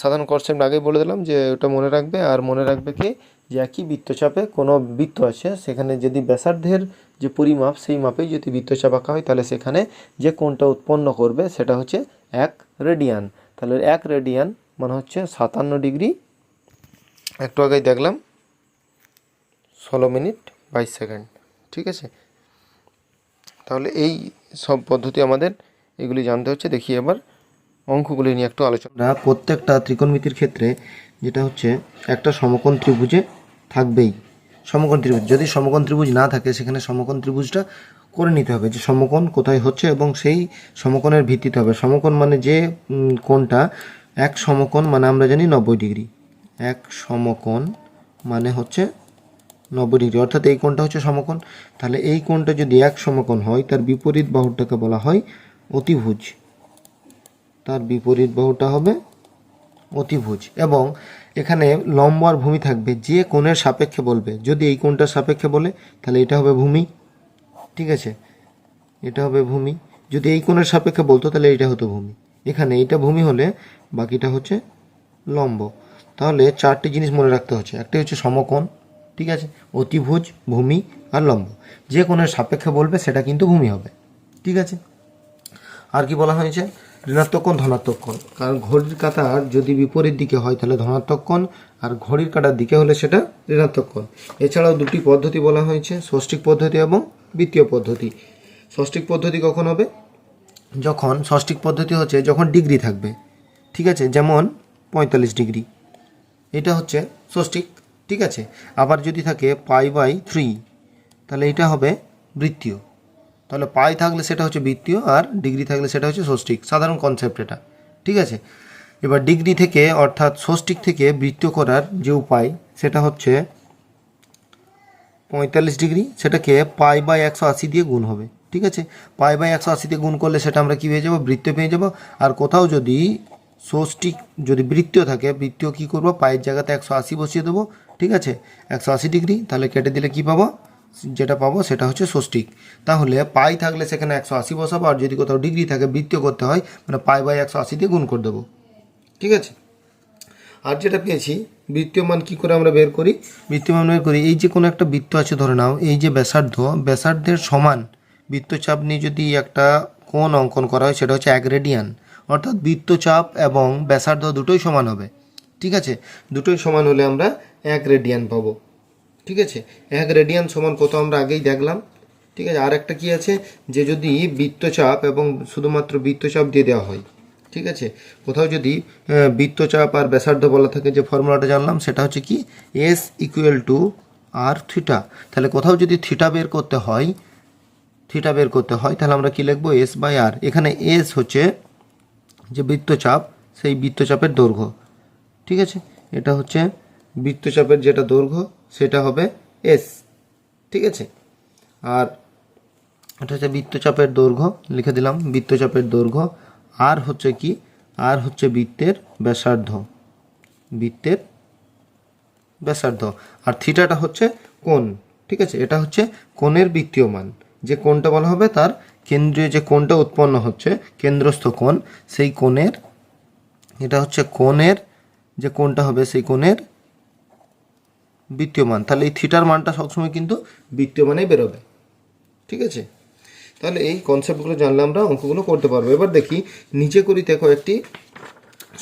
সাধারণ কনসেপ্ট আগেই বলে দিলাম যে ওটা মনে রাখবে। আর মনে রাখবে কি, যে একই বৃত্তচাপে কোনো বৃত্ত আছে, সেখানে যদি ব্যাসার্ধের যে পরিমাপ সেই মাপেই যদি বৃত্তচাপ আঁকা হয় তাহলে সেখানে যে কোণটা উৎপন্ন করবে সেটা হচ্ছে 1 রেডিয়ান। তাহলে 1 রেডিয়ান মানে হচ্ছে 57 ডিগ্রি, একটু আগেই দেখলাম 16 মিনিট 22 সেকেন্ড। ঠিক আছে, তাহলে এই সব পদ্ধতি আমাদের এগুলি জানতে হচ্ছে। দেখি এবার অঙ্কগুলি নিয়ে একটু আলোচনা। প্রত্যেকটা ত্রিকোণমিতির ক্ষেত্রে যেটা হচ্ছে একটা সমকোণ ত্রিভুজে থাকবেই। সমকোণ ত্রিভুজ, যদি সমকোণ ত্রিভুজ না থাকে সেখানে সমকোণ ত্রিভুজটা করে নিতে হবে যে সমকোণ কোথায় হচ্ছে এবং সেই সমকোণের ভিত্তিতে হবে। সমকোণ মানে যে কোণটা, এক সমকোণ মানে আমরা জানি 90 ডিগ্রি, এক সমকোণ মানে হচ্ছে 90 ডিগ্রি, অর্থাৎ এই কোণটা হচ্ছে সমকোণ। তাহলে এই কোণটা যদি এক সমকোণ হয় তার বিপরীত বাহুটাকে বলা হয় অতিভুজ, তার বিপরীত বাহুটা হবে অতিভুজ। এবং এখানে লম্ব আর ভূমি থাকবে, যে কোণের সাপেক্ষে বলবে। যদি এই কোণটার সাপেক্ষে বলে তাহলে এটা হবে ভূমি, ঠিক আছে, এটা হবে ভূমি। যদি এই কোণের সাপেক্ষে বলতো তাহলে এটা হতো ভূমি। এখানে এইটা ভূমি হলে বাকিটা হচ্ছে লম্ব। তাহলে চারটি জিনিস মনে রাখতে হচ্ছে, একটা হচ্ছে সমকোণ, ঠিক আছে, অতিভুজ, ভূমি আর লম্ব। যে কোণের সাপেক্ষে বলবে সেটা কিন্তু ভূমি হবে, ঠিক আছে। আর কি বলা হয়েছে? ঋণাত্মক কোণ, ধনাত্মক কোণ। কারণ ঘড়ির কাঁটার যদি বিপরীত দিকে হয় তাহলে ধনাত্মক কোণ, আর ঘড়ির কাঁটার দিকে হলে সেটা ঋণাত্মক কোণ। এছাড়াও দুটি পদ্ধতি বলা হয়েছে, ষষ্ঠিক পদ্ধতি এবং বৃত্তীয় পদ্ধতি। ষষ্ঠিক পদ্ধতি কখন হবে? যখন ষষ্ঠিক পদ্ধতি হচ্ছে যখন ডিগ্রি থাকবে, ঠিক আছে, যেমন 45 ডিগ্রি, এটা হচ্ছে ষষ্ঠিক, ঠিক আছে। আবার যদি থাকে π/3 তাহলে এটা হবে বৃত্তীয়। তাহলে পাই থাকলে সেটা হচ্ছে বৃত্তীয় আর ডিগ্রি থাকলে সেটা হচ্ছে ষষ্ঠিক। সাধারণ কনসেপ্ট এটা, ঠিক আছে। এবার ডিগ্রি থেকে অর্থাৎ ষষ্ঠিক থেকে বৃত্তীয় করার যে উপায় সেটা হচ্ছে 45 ডিগ্রি, সেটাকে π/180 দিয়ে গুণ হবে, ঠিক আছে। π/180 দিয়ে গুণ করলে সেটা আমরা কী পেয়ে যাবো? বৃত্ত পেয়ে যাবো। আর কোথাও যদি ষষ্ঠিক যদি বৃত্তীয় থাকে, বৃত্তীয় কী করবো? পায়ের জায়গাতে 180 বসিয়ে দেবো, ঠিক আছে, 180 ডিগ্রি। তাহলে কেটে দিলে কী পাবো? যেটা পাবো সেটা হচ্ছে ষষ্ঠিক। তাহলে পাই থাকলে সেখানে 180 বসাবো, আর যদি কোথাও ডিগ্রি থাকে বৃত্তীয় করতে হয় মানে π/180 দিয়ে গুণ করে দেবো, ঠিক আছে। আর যেটা পেয়েছি বৃত্তীয় মান কী করে আমরা বের করি? বৃত্তীয় মান বের করি, এই যে কোনো একটা বৃত্ত আছে ধরে নাও, এই যে ব্যাসার্ধের সমান বৃত্তচাপ নিয়ে যদি একটা কোণ অঙ্কন করা হয় সেটা হচ্ছে 1 রেডিয়ান। অর্থাৎ বৃত্তচাপ এবং ব্যাসার্ধ দুটোই সমান হবে, ঠিক আছে। দুটোই সমান হলে আমরা 1 রেডিয়ান পাবো, ঠিক আছে। 1 রেডিয়ান সমান কত আমরা আগেই দেখলাম, ঠিক আছে। আর একটা কি আছে, যে যদি বৃত্তচাপ এবং শুধুমাত্র বৃত্তচাপ দিয়ে দেওয়া হয়, ঠিক আছে, কোথাও যদি বৃত্তচাপ আর ব্যাসার্ধ বলা থাকে, যে ফর্মুলাটা জানলাম সেটা হচ্ছে কি S = r θ। তাহলে কোথাও যদি থিটা বের করতে হয় তাহলে আমরা কি লিখবো? S/r। এখানে S হচ্ছে যে বৃত্তচাপ, সেই বৃত্তচাপের দৈর্ঘ্য, ঠিক আছে। এটা হচ্ছে বৃত্তচাপের যেটা দৈর্ঘ্য সেটা হবে S, ঠিক আছে। আর এটা হচ্ছে বৃত্তচাপের দৈর্ঘ্য, লিখে দিলাম বৃত্তচাপের দৈর্ঘ্য। আর হচ্ছে কি? আর হচ্ছে বৃত্তের ব্যাসার্ধ, বৃত্তের ব্যাসার্ধ। আর থিটাটা হচ্ছে কোণ, ঠিক আছে। এটা হচ্ছে কোণের বৃত্তীয় মান, যে কোণটা বলা হবে তার কেন্দ্রীয় যে কোণটা উৎপন্ন হচ্ছে, কেন্দ্রস্থ কোণ, সেই কোণের, এটা হচ্ছে কোণের যে কোণটা হবে সেই কোণের বৃত্তীয় মান। তাহলে এই থিটার মানটা সবসময় কিন্তু বৃত্তীয় মানেই বেরোবে, ঠিক আছে। তাহলে এই কনসেপ্টগুলো জানলে আমরা অঙ্কগুলো করতে পারবো। এবার দেখি নিচে করিতে কয়েকটি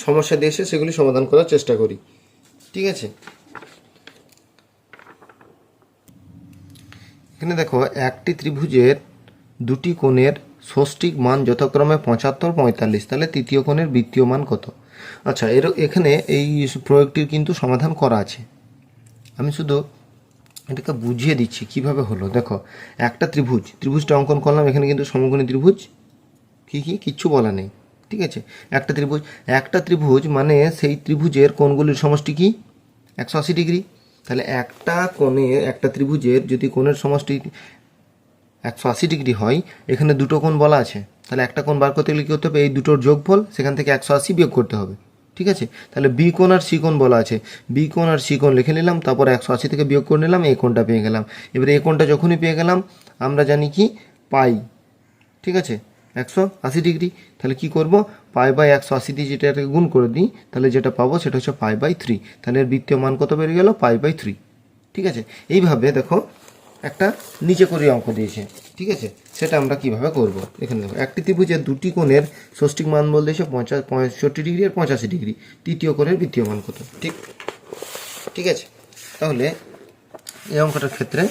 সমস্যা দিয়ে এসে সেগুলি সমাধান করার চেষ্টা করি, ঠিক আছে। এখানে দেখো একটি ত্রিভুজের দুটি কোণের ষষ্ঠিক মান যথাক্রমে 75, 45, তাহলে তৃতীয় কোণের বৃত্তীয় মান কত? আচ্ছা, এখানে এই প্রয়োগটির কিন্তু সমাধান করা আছে, আমি শুধু এটাকে বুঝিয়ে দিচ্ছি কিভাবে হলো। দেখো একটা ত্রিভুজটা অঙ্কন করলাম, এখানে কিন্তু সমকোণী ত্রিভুজ কিচ্ছু বলা নেই, ঠিক আছে। একটা ত্রিভুজ মানে সেই ত্রিভুজের কোণগুলির সমষ্টি কি 180 ডিগ্রি। তাহলে একটা ত্রিভুজের যদি কোণের সমষ্টি 180 ডিগ্রি হয়, এখানে দুটো কোণ বলা আছে, তাহলে একটা কোণ বার করতে গেলে কী করতে হবে? এই দুটোর যোগফল, সেখান থেকে 180 বিয়োগ করতে হবে, ঠিক আছে। তাহলে বি কোণ আর সি কোণ বলা আছে, বি কোণ আর সি কোণ লিখে নিলাম, তারপর 180 থেকে বিয়োগ করে নিলাম, এই কোণটা পেয়ে গেলাম। এবারে এই কোণটা যখনই পেয়ে গেলাম, আমরা জানি কি পাই, ঠিক আছে, 180 ডিগ্রি। তাহলে কি করব? পাই বাই 180 দিয়ে যেটাকে গুণ করে দিই, তাহলে যেটা পাবো সেটা হচ্ছে π/3। তাহলে এর বৃত্তীয় মান কত বেরিয়ে গেল? π/3, ঠিক আছে। এইভাবে দেখো একটা নিচে করে অঙ্ক দিয়েছে, ঠিক আছে, সেটা আমরা কিভাবে করব। এখানে দেখো একটি ত্রিভুজের দুটি কোণের ষষ্ঠিক মান বলতে দিয়েছে 65 ডিগ্রি আর 85 ডিগ্রি, তৃতীয় কোণের বৃত্তীয় মান কত? ঠিক আছে। তাহলে এই অঙ্কটার ক্ষেত্রে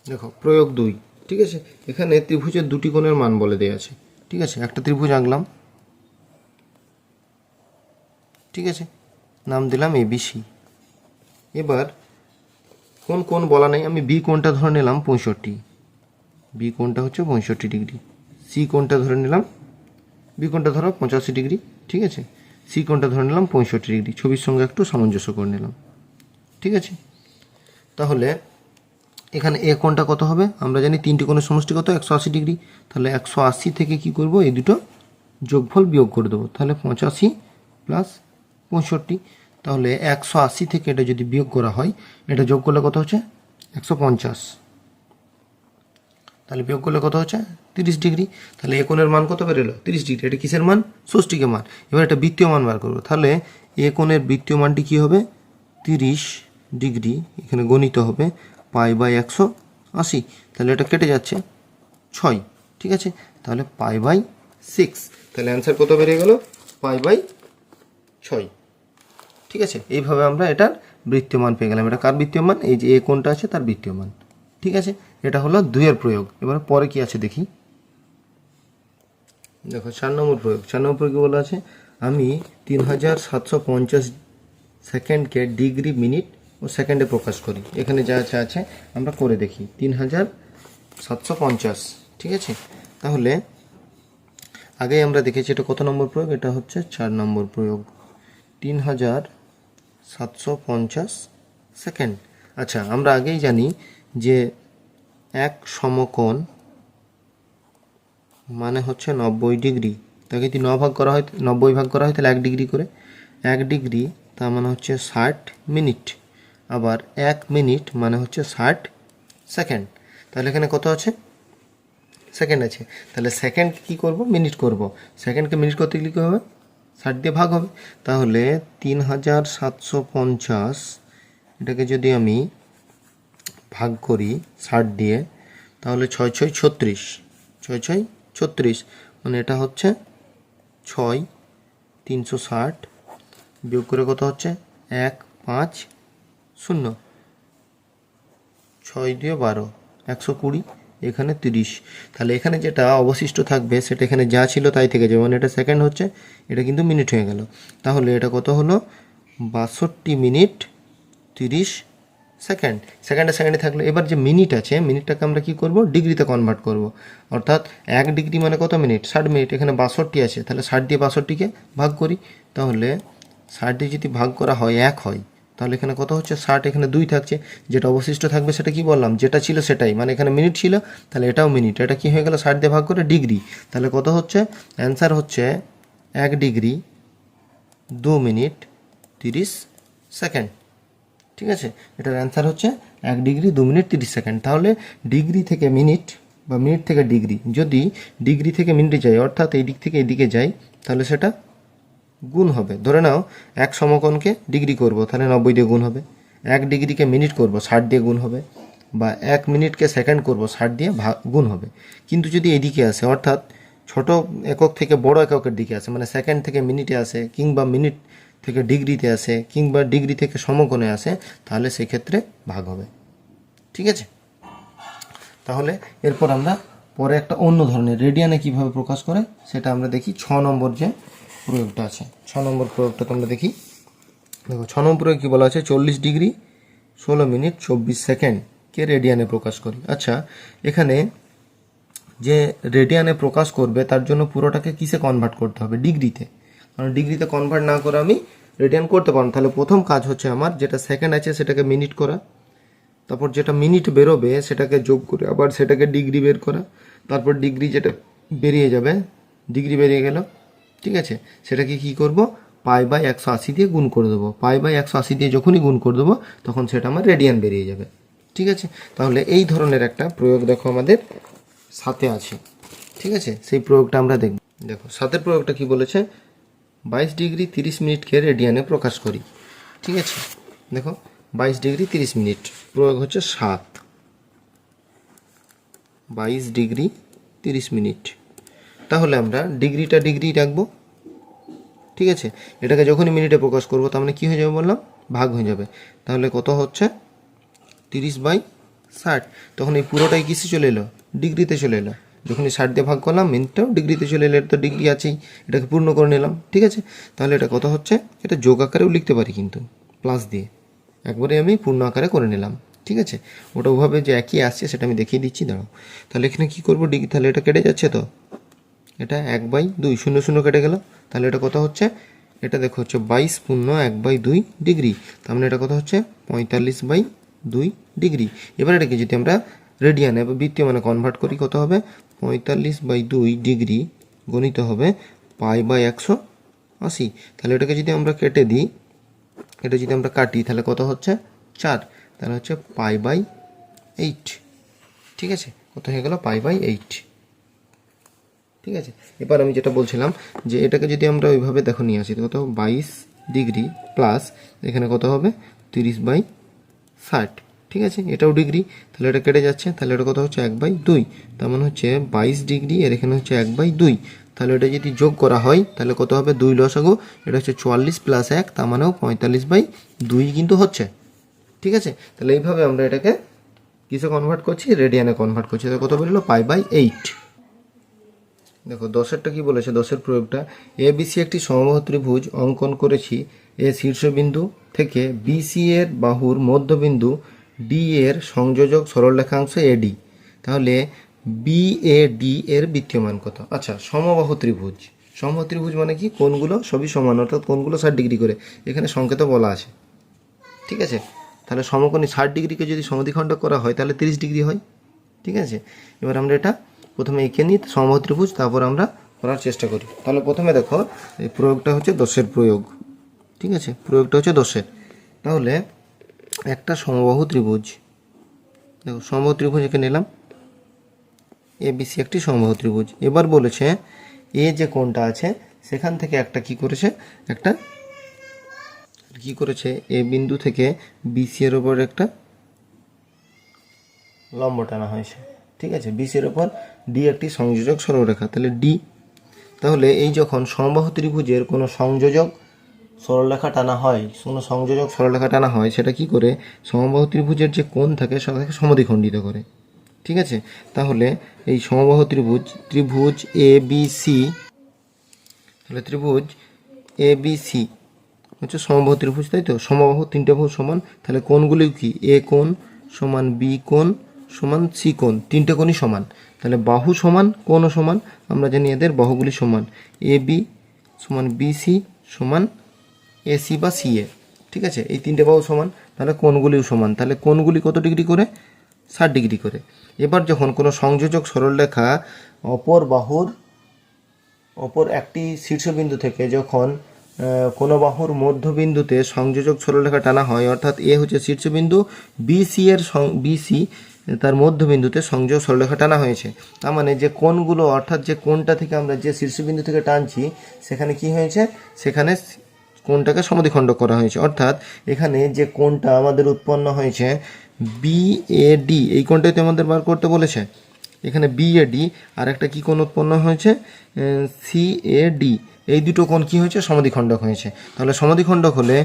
দেখো প্রয়োগ 2, ঠিক আছে। এখানে ত্রিভুজের দুটি কোণের মান বলে দেওয়া আছে, ঠিক আছে। একটা ত্রিভুজ আঁকলাম, ঠিক আছে, নাম দিলাম ABC। এবার কোণ বলা নেই, আমি বি কোণটা ধরে নিলাম 65, বি কোণটা হচ্ছে 65 ডিগ্রি। সি কোণটা ধরে নিলাম, বি কোণটা ধরো 85 ডিগ্রি, ঠিক আছে। সি কোণটা ধরে নিলাম 65 ডিগ্রি, ছবির সঙ্গে একটু সামঞ্জস্য করে নিলাম, ঠিক আছে। তাহলে এখানে এ কোণটা কত হবে? আমরা জানি তিনটি কোণের সমষ্টি কত? 180 ডিগ্রি। তাহলে 180 থেকে কি করব? এই দুটো যোগফল বিয়োগ করে দেবো, তাহলে 85 প্লাস 65। তাহলে 180 থেকে এটা যদি বিয়োগ করা হয়, এটা যোগ করলে কত হচ্ছে? 150। তাহলে বিয়োগ করলে কত হচ্ছে? 30 ডিগ্রি। তাহলে এ কোণের মান কত বেরোলো? 30 ডিগ্রি। এটা কিসের মান? ষষ্ঠিকের মান। এবার এটা বৃত্তীয় মান বার করবো, তাহলে এ কোণের বৃত্তীয় মানটি কী হবে? 30 ডিগ্রি, এখানে গণিত হবে π/180। তাহলে এটা কেটে যাচ্ছে 6, ঠিক আছে। তাহলে π/6, তাহলে অ্যান্সার কত বেরিয়ে গেল? π/6, ঠিক আছে। এইভাবে আমরা এটার বৃত্তীয় মান পেয়ে গেলাম। এটা কার বৃত্তীয় মান? এই যে এ কোণটা আছে তার বৃত্তীয় মান, ঠিক আছে। এটা হলো 2 প্রয়োগ। এবার পরে কি আছে দেখি। দেখো 4 নম্বর প্রয়োগে বলা আছে, আমি 3750 সেকেন্ডকে ডিগ্রি, মিনিট ও সেকেন্ডে প্রকাশ করি। এখানে যা আছে আমরা করে দেখি। 3750, ঠিক আছে। তাহলে আগেই আমরা দেখেছি এটা কত নম্বর প্রয়োগ? এটা হচ্ছে 4 নম্বর প্রয়োগ। 3750 সেকেন্ড। আচ্ছা, আমরা আগেই জানি যে এক সমকোণ মানে হচ্ছে 90 ডিগ্রি। তাকে যদি 90 ভাগ করা হয় তাহলে 1 ডিগ্রি করে। 1 ডিগ্রি তার মানে হচ্ছে 60 মিনিট। আবার 1 মিনিট মানে হচ্ছে 60 সেকেন্ড। তাহলে এখানে কত আছে? সেকেন্ড আছে। তাহলে সেকেন্ড কি করব? মিনিট করব। সেকেন্ডকে মিনিট করতে গেলে কী হবে? 60 দিয়ে ভাগ হবে। তাহলে 3750 এটাকে যদি আমি ভাগ করি 60 দিয়ে, তাহলে 6 6 36, 6 6 36, মানে এটা হচ্ছে 6 360 বিয়োগ করে কত হচ্ছে? 1 5 0, 6 দিয়ে 12, 120, এখানে 30। তাহলে এখানে যেটা অবশিষ্ট থাকবে সেটা এখানে যা ছিল তাই থেকে যাবে, মানে এটা সেকেন্ড হচ্ছে, এটা কিন্তু মিনিট হয়ে গেল। তাহলে এটা কত হলো? 62 মিনিট 30 সেকেন্ড। সেকেন্ডে থাকলো। এবার যে মিনিট আছে, মিনিটটাকে আমরা কি করব? ডিগ্রিতে কনভার্ট করব। অর্থাৎ 1 ডিগ্রি মানে কত মিনিট? 60 মিনিট। এখানে 62 আছে, তাহলে 60 দিয়ে 62কে ভাগ করি। তাহলে 60 দিয়ে যদি ভাগ করা হয় 1 হয়, তাহলে এখানে কত হচ্ছে? 60, এখানে 2 থাকছে, যেটা অবশিষ্ট থাকবে সেটা কি বললাম? যেটা ছিল সেটাই, মানে এখানে মিনিট ছিল, তাহলে এটাও মিনিট। এটা কি হয়ে গেল? 60 দিয়ে ভাগ করে ডিগ্রি। তাহলে কত হচ্ছে? অ্যান্সার হচ্ছে 1 ডিগ্রি 2 মিনিট 30 সেকেন্ড, ঠিক আছে। এটার অ্যান্সার হচ্ছে 1 ডিগ্রি 2 মিনিট 30 সেকেন্ড। তাহলে ডিগ্রি থেকে মিনিট বা মিনিট থেকে ডিগ্রি, যদি ডিগ্রি থেকে মিনিটে যায়, অর্থাৎ এই দিক থেকে এদিকে যায়, তাহলে সেটা গুণ হবে। ধরে নাও এক সমকোণকে ডিগ্রি করব, তাহলে 90 দিয়ে গুণ হবে। 1 ডিগ্রিকে মিনিট করব, 60 দিয়ে গুণ হবে। বা 1 মিনিটকে সেকেন্ড করব, 60 দিয়ে গুণ হবে। কিন্তু যদি এদিকে আসে, অর্থাৎ ছোট একক থেকে বড় এককের দিকে আসে, মানে সেকেন্ড থেকে মিনিটে আসে, কিংবা মিনিট থেকে ডিগ্রিতে আসে কিংবা ডিগ্রি থেকে সমকোণে আসে, তাহলে সেক্ষেত্রে ভাগ হবে। ঠিক আছে, তাহলে এরপর আমরা পরে একটা অন্য ধরনের রেডিয়ানে কিভাবে প্রকাশ করে সেটা আমরা দেখি। 6 নম্বর যে প্রয়োগটা আছে, 6 নম্বর প্রয়োগটা তোমরা দেখি। দেখো 6 নম্বর প্রয়োগ কী বলা আছে, 40 ডিগ্রি 16 মিনিট 24 সেকেন্ডকে রেডিয়ানে প্রকাশ করি। আচ্ছা, এখানে যে রেডিয়ানে প্রকাশ করবে তার জন্য পুরোটাকে কিসে কনভার্ট করতে হবে, ডিগ্রিতে। কারণ ডিগ্রিতে কনভার্ট না করে আমি রেডিয়ান করতে পারবো। তাহলে প্রথম কাজ হচ্ছে আমার, যেটা সেকেন্ড আছে সেটাকে মিনিট করা, তারপর যেটা মিনিট বেরোবে সেটাকে যোগ করে আবার সেটাকে ডিগ্রি বের করা, তারপর ডিগ্রি যেটা বেরিয়ে যাবে, ডিগ্রি বেরিয়ে গেল, ঠিক আছে, সেটাকে কি করব, পাই বাই 180 দিয়ে গুণ করে দেবো। পাই বাই 180 দিয়ে যখনই গুণ করে দেবো তখন সেটা আমার রেডিয়ান বেরিয়ে যাবে। ঠিক আছে, তাহলে এই ধরনের একটা প্রয়োগ দেখো আমাদের সাথে আছে। ঠিক আছে, সেই প্রয়োগটা আমরা দেখব। দেখো সাথের প্রয়োগটা কি বলেছে, 22 ডিগ্রি 30 মিনিটকে রেডিয়ানে প্রকাশ করি। ঠিক আছে, দেখো 22 ডিগ্রি 30 মিনিট, প্রয়োগ হচ্ছে 7। 22 ডিগ্রি 30 মিনিট, তাহলে আমরা ডিগ্রিটা ডিগ্রি রাখবো। ঠিক আছে, এটাকে যখনই মিনিটে প্রকাশ করবো তার মানে কী হয়ে যাবে বললাম, ভাগ হয়ে যাবে। তাহলে কত হচ্ছে 30/60, তখন এই পুরোটাই কিসে চলে এলো, ডিগ্রিতে চলে এলো। যখনই 60 দিয়ে ভাগ করলাম মিনিটটাও ডিগ্রিতে চলে এলো, এটা তো ডিগ্রি আছেই, এটাকে পূর্ণ করে নিলাম। ঠিক আছে, তাহলে এটা কত হচ্ছে, এটা যোগ আকারেও লিখতে পারি কিন্তু প্লাস দিয়ে, একবারে আমি পূর্ণ আকারে করে নিলাম। ঠিক আছে, ওটা ওভাবে যে একই আসছে সেটা আমি দেখিয়ে দিচ্ছি, দাঁড়াও। তাহলে এখানে কী করবো, ডিগ্রি, তাহলে এটা কেটে যাচ্ছে, তো এটা 1/2, 0 0 কেটে গেল। তাহলে এটা কত হচ্ছে, এটা দেখো হচ্ছে 22 পূর্ণ 1/2 ডিগ্রি, তার মানে এটা কত হচ্ছে 45/2 ডিগ্রি। এবার এটাকে যদি আমরা রেডিয়ানে বা বৃত্তীয় মানে কনভার্ট করি, কত হবে, 45/2 ডিগ্রি গণিত হবে পাই বাই 180। তাহলে এটাকে যদি আমরা কেটে দিই, এটা যদি আমরা কাটি তাহলে কত হচ্ছে 4, তাহলে হচ্ছে পাই বাই 8। ঠিক আছে, কত হয়ে গেল, পাই বাই 8। ঠিক আছে, এবার আমি যেটা বলছিলাম যে এটাকে যদি আমরা ওইভাবে দেখো নিয়ে আসি, তো কত 22 ডিগ্রি প্লাস এখানে কত হবে 30/60। ঠিক আছে, এটাও ডিগ্রি, তাহলে এটা কেটে যাচ্ছে, তাহলে এটা কত হচ্ছে 1/2, তার মানে হচ্ছে 22 ডিগ্রি এর এখানে হচ্ছে 1/2। তাহলে এটা যদি যোগ করা হয় তাহলে কত হবে, 2 লসাগু, এটা হচ্ছে 44 + 1, তার মানেও 45/2 কিন্তু হচ্ছে। ঠিক আছে, তাহলে এইভাবে আমরা এটাকে কিসে কনভার্ট করছি, রেডিয়ানে কনভার্ট করছি। তাহলে কত বেরোলো, পাই বাই 8। দেখো 10এরটা কি বলেছে, 10এর প্রয়োগটা, এবিসি একটি সমবাহু ত্রিভুজ অঙ্কন করেছি। এ শীর্ষবিন্দু থেকে বিসি এর বাহুর মধ্যবিন্দু ডি এর সংযোজক সরলরেখাংশ এডি, তাহলে বিএডি এর বৃত্তীয় মান কত। আচ্ছা, সমবাহু ত্রিভুজ, সমবাহু ত্রিভুজ মানে কি, কোণগুলো সবই সমান, অর্থাৎ কোণগুলো 60 ডিগ্রি করে, এখানে সংকেত বলা আছে। ঠিক আছে, তাহলে সমকোণী 60 ডিগ্রিকে যদি সমদ্বিখণ্ডক করা হয় তাহলে 30 ডিগ্রি হয়। ঠিক আছে, এবার আমরা এটা প্রথমে এঁকে নিই সমবাহু ত্রিভুজ, তারপর আমরা করার চেষ্টা করি। তাহলে প্রথমে দেখো এই প্রয়োগটা হচ্ছে 10এর প্রয়োগ। ঠিক আছে, প্রয়োগটা হচ্ছে 10এর। তাহলে একটা সমবাহু ত্রিভুজ, দেখো সমবাহু ত্রিভুজ এঁকে নিলাম, এবিসি একটি সমবাহু ত্রিভুজ। এবার বলেছে এ যে কোণটা আছে সেখান থেকে একটা কি করেছে, এ বিন্দু থেকে বিসি এর ওপর একটা লম্ব টানা হয়েছে। ঠিক আছে, বিসির ওপর ডি একটি সংযোজক সরলরেখা, তাহলে ডি। তাহলে এই যখন সমবাহু ত্রিভুজের কোনো সংযোজক সরলরেখা টানা হয়, সেটা কি করে, সমবাহু ত্রিভুজের যে কোণ থাকে সেটাকে সমদ্বিখণ্ডিত করে। ঠিক আছে, তাহলে এই সমবাহু ত্রিভুজ এ বি সি, তাহলে ত্রিভুজ এ বি সি হচ্ছে সমবাহু ত্রিভুজ, তাই তো, সমবাহু 3টে বাহু সমান, তাহলে কোণগুলি কি, এ কোণ সমান বি কোণ সমান সি কোণ, 3টে কোণই সমান। তাহলে বাহু সমান, কোণও সমান, আমরা জানি এদের বাহুগুলি সমান, এ বি সমান বিসি সমান এসি বা সিএ। ঠিক আছে, এই 3টে বাহু সমান, তাহলে কোণগুলিও সমান, তাহলে কোণগুলি কত ডিগ্রি করে, 60 ডিগ্রি করে। এবার যখন কোনো সংযোজক সরলরেখা অপর একটি শীর্ষবিন্দু থেকে যখন কোনো বাহুর মধ্যবিন্দুতে সংযোজক সরলরেখা টানা হয়, অর্থাৎ এ হচ্ছে শীর্ষবিন্দু, বিসি তার মধ্যবিন্দুতে সংযোগ সরলরেখা টানা হয়েছে, তার মানে যে কোণগুলো, অর্থাৎ যে কোণটা থেকে আমরা যে শীর্ষবিন্দু থেকে টানছি সেখানে কি হয়েছে, সেখানে কোণটাকে সমদ্বিখণ্ডক করা হয়েছে। অর্থাৎ এখানে যে কোণটা আমাদের উৎপন্ন হয়েছে বিএডি, এই কোণটাই তো আমাদের বার করতে বলেছে। এখানে বিএডি আর একটা কী কোণ উৎপন্ন হয়েছে, সিএডি, এই দুটো কোণ কী হয়েছে, সমদ্বিখণ্ডক হয়েছে। তাহলে সমদ্বিখণ্ডক হলে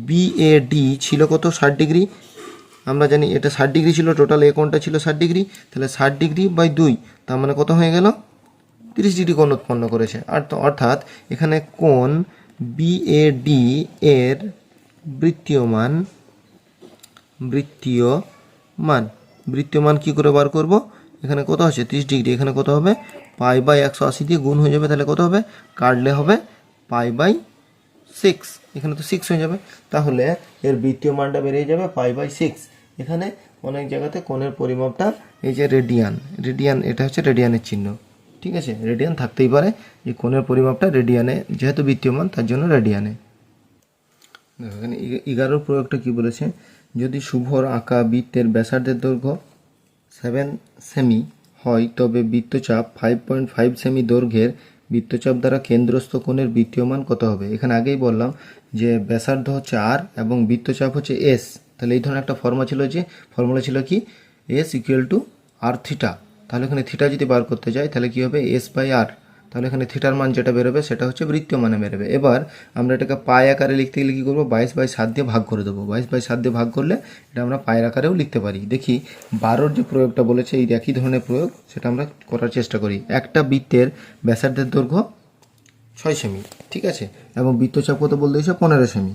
বিএডি ছিল কত, 60 ডিগ্রি। আমরা জানি এটা 60 ডিগ্রি ছিল, টোটাল এ কোণটা ছিল 60 ডিগ্রি। তাহলে 60 ডিগ্রি/2, তার মানে কত হয়ে গেল, 30 ডিগ্রি কোণ উৎপন্ন করেছে। অর্থাৎ এখানে কোণ বিএডি এর বৃত্তীয়মান কি করে বার করব, এখানে কত আছে 30 ডিগ্রি, এখানে কত হবে π/180 দিয়ে গুণ হয়ে যাবে, তাহলে কত হবে, কাটলে হবে π/6, এখানে তো 6 হয়ে যাবে। তাহলে এর বৃত্তীয় মানটা বেরিয়ে যাবে π/6। এখানে অনেক জায়গাতে কোণের পরিমাপটা এই যে রেডিয়ান, এটা হচ্ছে রেডিয়ানের চিহ্ন, ঠিক আছে, রেডিয়ান থাকতেই পারে, এই কোণের পরিমাপটা রেডিয়ানে, যেহেতু বৃত্তীয় মান তার জন্য রেডিয়ানে। দেখো এখানে 11 প্রয়োগটা কি বলেছে, যদি শুভর আঁকা বৃত্তের ব্যাসার্ধের দৈর্ঘ্য 7 সেমি হয় তবে বৃত্তচাপ 5.5 সেমি দৈর্ঘ্যের বৃত্তচাপ দ্বারা কেন্দ্রস্থ কোণের বৃত্তীয় মান কত হবে। এখানে আগেই বললাম যে ব্যাসার্ধ হচ্ছে আর এবং বৃত্তচাপ হচ্ছে এস। তাহলে এই ধরনের একটা ফর্মুলা ছিল কি, S equal to R theta. তাহলে এখানে থিটা যদি বার করতে যাই তাহলে কি হবে, S/R। তাহলে এখানে থিটার মান যেটা বেরোবে সেটা হচ্ছে বৃত্তীয় মানে বেরোবে। এবার আমরা এটাকে পাই আকারে লিখতে গেলে কী করবো, 22/7 দিয়ে ভাগ করে দেবো। 22/7 দিয়ে ভাগ করলে এটা আমরা পায়ের আকারেও লিখতে পারি। দেখি 12 যে প্রয়োগটা বলেছে, এই একই ধরনের প্রয়োগ, সেটা আমরা করার চেষ্টা করি। একটা বৃত্তের ব্যাসার্ধের দৈর্ঘ্য 6 সেমি, ঠিক আছে, এবং বৃত্তচাপ কত বলতে দিয়েছে, 15 সেমি।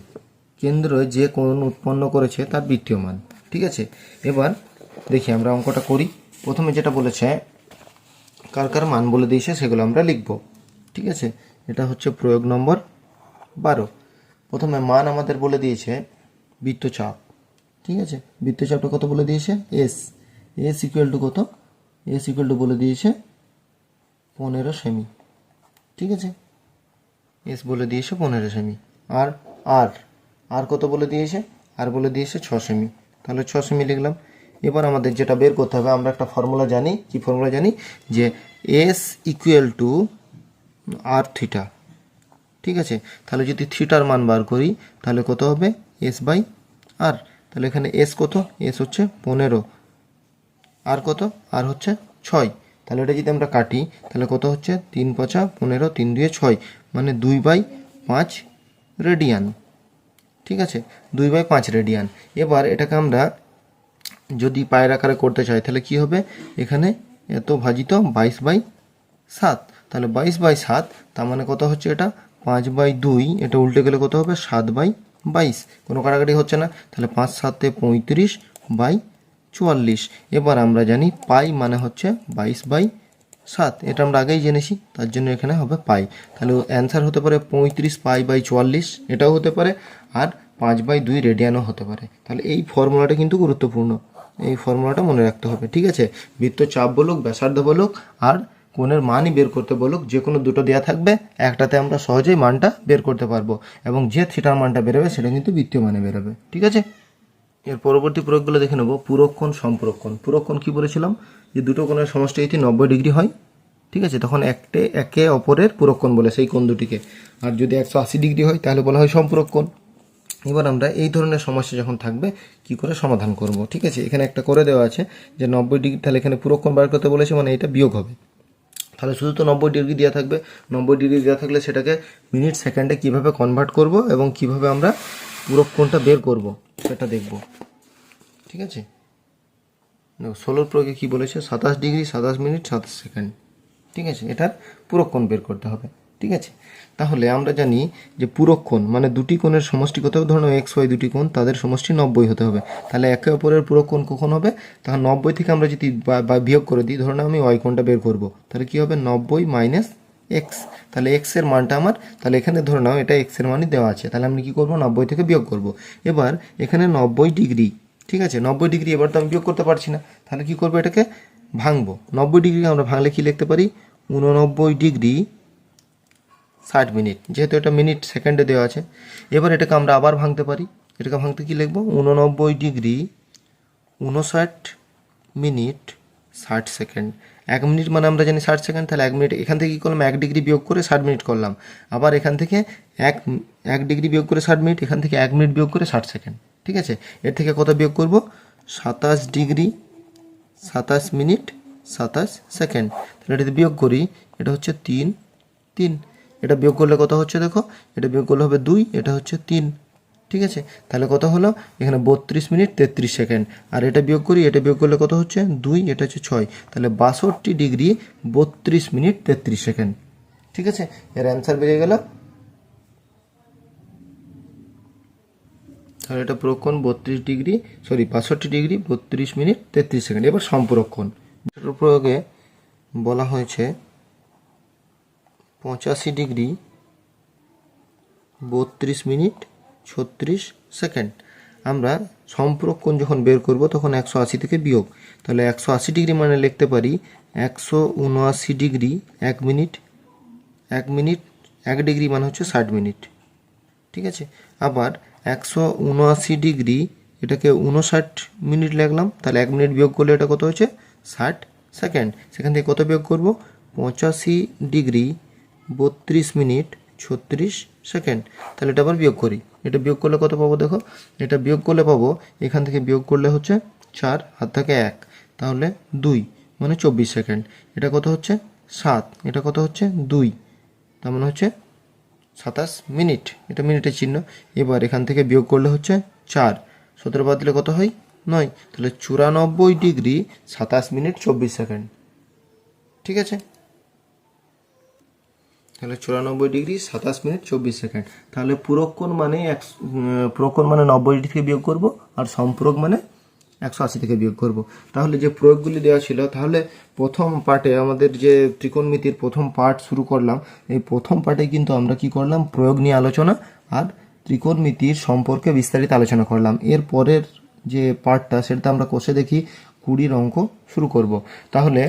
কেন্দ্র যে কোণ উৎপন্ন করেছে তার বৃত্তীয় মান, ঠিক আছে। এবার দেখি আমরা অঙ্কটা করি। প্রথমে যেটা বলেছে কার কার মান বলে দিয়েছে সেগুলো আমরা লিখব, ঠিক আছে। এটা হচ্ছে প্রয়োগ নম্বর 12। প্রথমে মান আমাদের বলে দিয়েছে বৃত্তচাপ, ঠিক আছে, বৃত্তচাপটা কত বলে দিয়েছে, এস ইকুয়াল টু কত, এস ইকুয়াল টু বলে দিয়েছে 15 সেমি, ঠিক আছে, এস বলে দিয়েছে 15 সেমি। আর কত বলে দিয়েছে, আর বলে দিয়েছে 6 সেমি, তাহলে 6 সেমি লিখলাম। এবার আমাদের যেটা বের করতে হবে, আমরা একটা ফর্মুলা জানি, কি ফর্মুলা জানি, যে S equal to R theta, ঠিক আছে। তাহলে যদি থিটার মান বার করি তাহলে কত হবে, S/R। তাহলে এখানে এস কত, এস হচ্ছে 15, আর কত, আর হচ্ছে 6। তাহলে এটা যদি আমরা কাটি তাহলে কত হচ্ছে, 3×5 = 15, 3×2 = 6, মানে 2/5 রেডিয়ান, ঠিক আছে, 2/5 রেডিয়ান। এবার এটাকে আমরা যদি পায়ের আকারে করতে চাই তাহলে কি হবে, এখানে এত ভাজিত 22/7, তাহলে 22/7, তার মানে কত হচ্ছে, এটা 5/2, এটা উল্টে গেলে কত হবে, 7/22, কোনো কাটাকাটি হচ্ছে না, তাহলে 5 × 7 = 35/44। এবার আমরা জানি পাই মানে হচ্ছে 22/7, এটা আমরা আগেই জেনেছি, তার জন্য এখানে হবে পাই। তাহলে অ্যান্সার হতে পারে 35π/44, এটাও হতে পারে, আর 5/2 রেডিয়ানও হতে পারে। তাহলে এই ফর্মুলাটা কিন্তু গুরুত্বপূর্ণ, এই ফর্মুলাটা মনে রাখতে হবে, ঠিক আছে। বৃত্তচাপ বলুক, ব্যাসার্ধ বলুক, আর কোণের মানই বের করতে বলুক, যে কোনো দুটো দেওয়া থাকবে, একটাতে আমরা সহজেই মানটা বের করতে পারবো, এবং যে থিটার মানটা বেরোবে সেটা কিন্তু বৃত্তীয় মানে বেরোবে, ঠিক আছে। এর পরবর্তী প্রয়োগগুলো দেখে নেব। পুরক্ষণ সম্পূরকণ। পুরক্ষণ কি বলেছিলাম, যে দুটো কোণের সমষ্টি যদি 90 ডিগ্রি হয়, ঠিক আছে, তখন একে অপরের পুরক্ষণ বলে সেই কোণ দুটিকে। আর যদি 180 ডিগ্রি হয় তাহলে বলা হয় সম্পূরকণ। এবার আমরা এই ধরনের সমস্যা যখন থাকবে কি করে সমাধান করব, ঠিক আছে। এখানে একটা করে দেওয়া আছে যে 90 ডিগ্রি, তাহলে এখানে পুরক্ষণ বার করতে বলেছে, মানে এটা বিয়োগ হবে। তাহলে শুধু তো 90 ডিগ্রি দেওয়া থাকবে, 90 ডিগ্রি দেওয়া থাকলে সেটাকে মিনিট সেকেন্ডে কিভাবে কনভার্ট করব এবং কিভাবে আমরা পুরক্ষণটা বের করব সেটা দেখব, ঠিক আছে। 16 প্রয়োগে কী বলেছে, 27 ডিগ্রি 27 মিনিট 27 সেকেন্ড, ঠিক আছে, এটার পুরক্ষণ বের করতে হবে, ঠিক আছে। তাহলে আমরা জানি যে পুরক্ষণ মানে দুটি কোণের সমষ্টি কত হবে, ধরুন XY দুটি কোণ, তাদের সমষ্টি 90 হতে হবে। তাহলে একে অপরের পুরক্ষণ কখন হবে, তখন 90 থেকে আমরা যদি বিয়োগ করে দিই, ধরুন আমি Y কোণটা বের করব, তাহলে কী হবে, 90 - X। তাহলে X এর মানটা আমার, তাহলে এখানে ধরে নাও এটা X এর মানই দেওয়া আছে, তাহলে আমি কী করবো, 90 থেকে বিয়োগ করব। এবার এখানে 90 ডিগ্রি, ঠিক আছে, 90 ডিগ্রি, এবার তো আমি বিয়োগ করতে পারছি না, তাহলে কী করবো, এটাকে ভাঙবো। 90 ডিগ্রি আমরা ভাঙলে কী লিখতে পারি, 89 ডিগ্রি 60 মিনিট, যেহেতু এটা মিনিট সেকেন্ডে দেওয়া আছে। এবার এটাকে আমরা আবার ভাঙতে পারি, এটাকে ভাঙতে কী লিখবো, 89 ডিগ্রি 59 মিনিট 60 সেকেন্ড। 1 মিনিট মানে আমরা জানি 60 সেকেন্ড, তাহলে 1 মিনিট, এখান থেকে কী করলাম, 1 ডিগ্রি বিয়োগ করে 60 মিনিট করলাম। আবার এখান থেকে 1 ডিগ্রি বিয়োগ করে 60 মিনিট, এখান থেকে 1 মিনিট বিয়োগ করে 60 সেকেন্ড, ঠিক আছে। এর থেকে কত বিয়োগ করব, 27 ডিগ্রি 27 মিনিট 27 সেকেন্ড। তাহলে এটা যদি বিয়োগ করি, এটা হচ্ছে 3 3, এটা বিয়োগ করলে কত হচ্ছে দেখো, এটা বিয়োগ করলে হবে 2, এটা হচ্ছে 3। ঠিক আছে, তাহলে কত হলো এখানে 32 মিনিট 33 সেকেন্ড। আর এটা বিয়োগ করি, এটা বিয়োগ করলে কত হচ্ছে 2, এটা হচ্ছে 6, তাহলে 62 ডিগ্রি 32 মিনিট 33 সেকেন্ড। ঠিক আছে, এর অ্যান্সার বেরিয়ে গেল। তাহলে এটা প্রক্ষণ 62 ডিগ্রি 32 মিনিট 33 সেকেন্ড। এবার সম্প্রক্ষণ প্রয়োগে বলা হয়েছে 85 ডিগ্রি 32 মিনিট 36 সেকেন্ড। আমরা সম্প্রক্ষণ যখন বের করব তখন 180 থেকে বিয়োগ, তাহলে 180 ডিগ্রি মানে লিখতে পারি 179 ডিগ্রি 1 মিনিট 1 ডিগ্রি মানে হচ্ছে 60 মিনিট। ঠিক আছে, আবার 179 ডিগ্রি এটাকে 59 মিনিট লিখলাম, তাহলে 1 মিনিট বিয়োগ করলে এটা কত হচ্ছে 60 সেকেন্ড। সেখান থেকে কত বিয়োগ করব 85 ডিগ্রি 32 মিনিট 36 সেকেন্ড। তাহলে এটা আবার বিয়োগ করি, এটা বিয়োগ করলে কত পাবো দেখো, এটা বিয়োগ করলে পাবো এখান থেকে বিয়োগ করলে হচ্ছে 4, হাত থেকে 1, তাহলে 2 মানে 24 সেকেন্ড। এটা কত হচ্ছে 7, এটা কত হচ্ছে 2, তার মানে হচ্ছে 27 মিনিট, এটা মিনিটের চিহ্ন। এবার এখান থেকে বিয়োগ করলে হচ্ছে 4, 17 বাদ দিলে কত হয় 9, তাহলে 94 ডিগ্রি 27 মিনিট 24 সেকেন্ড। ঠিক আছে, তাহলে 94 ডিগ্রি 27 মিনিট 24 সেকেন্ড। তাহলে পুরক্ষণ মানে পুরক্ষণ মানে 90 ডিগ্রি থেকে বিয়োগ করব, আর সম্পূরক মানে 180 থেকে বিয়োগ করব। তাহলে যে প্রয়োগগুলি দেওয়া ছিল, তাহলে প্রথম পার্টে আমাদের যে ত্রিকোণমিতির প্রথম পার্ট শুরু করলাম, এই প্রথম পার্টে কিন্তু আমরা কি করলাম, প্রয়োগ নিয়ে আলোচনা আর ত্রিকোণমিতির সম্পর্কে বিস্তারিত আলোচনা করলাম। এর পরের যে পার্টটা সেটা আমরা কষে দেখি 20 অঙ্ক শুরু করব। তাহলে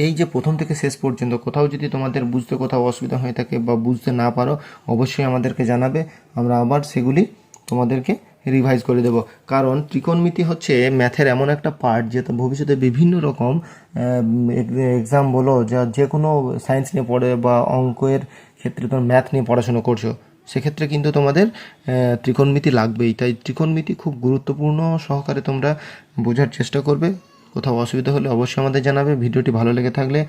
এই যে প্রথম থেকে শেষ পর্যন্ত কোথাও যদি তোমাদের বুঝতে কোথাও অসুবিধা হয়ে থাকে বা বুঝতে না পারো, অবশ্যই আমাদেরকে জানাবে, আমরা আবার সেগুলি তোমাদেরকে রিভাইজ করে দেব। কারণ ত্রিকোণমিতি হচ্ছে ম্যাথের এমন একটা পার্ট যেটা ভবিষ্যতে বিভিন্ন রকম এক্সাম বলো, যে কোনো সায়েন্স নিয়ে পড়ে বা অঙ্কের ক্ষেত্রে তোমার ম্যাথ নিয়ে পড়াশোনা করছো, সেক্ষেত্রে কিন্তু তোমাদের ত্রিকোণমিতি লাগবেই। তাই ত্রিকোণমিতি খুব গুরুত্বপূর্ণ সহকারে তোমরা বোঝার চেষ্টা করবে। কোথাও অসুবিধা হলে অবশ্যই আমাদের জানাবে। ভিডিওটি ভালো লেগে থাকলে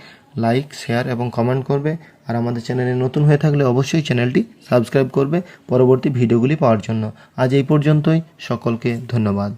লাইক, শেয়ার এবং কমেন্ট করবে। আর আমাদের চ্যানেলে নতুন হয়ে থাকলে অবশ্যই চ্যানেলটি সাবস্ক্রাইব করবে পরবর্তী ভিডিওগুলি পাওয়ার জন্য। আজ এই পর্যন্তই, সকলকে ধন্যবাদ।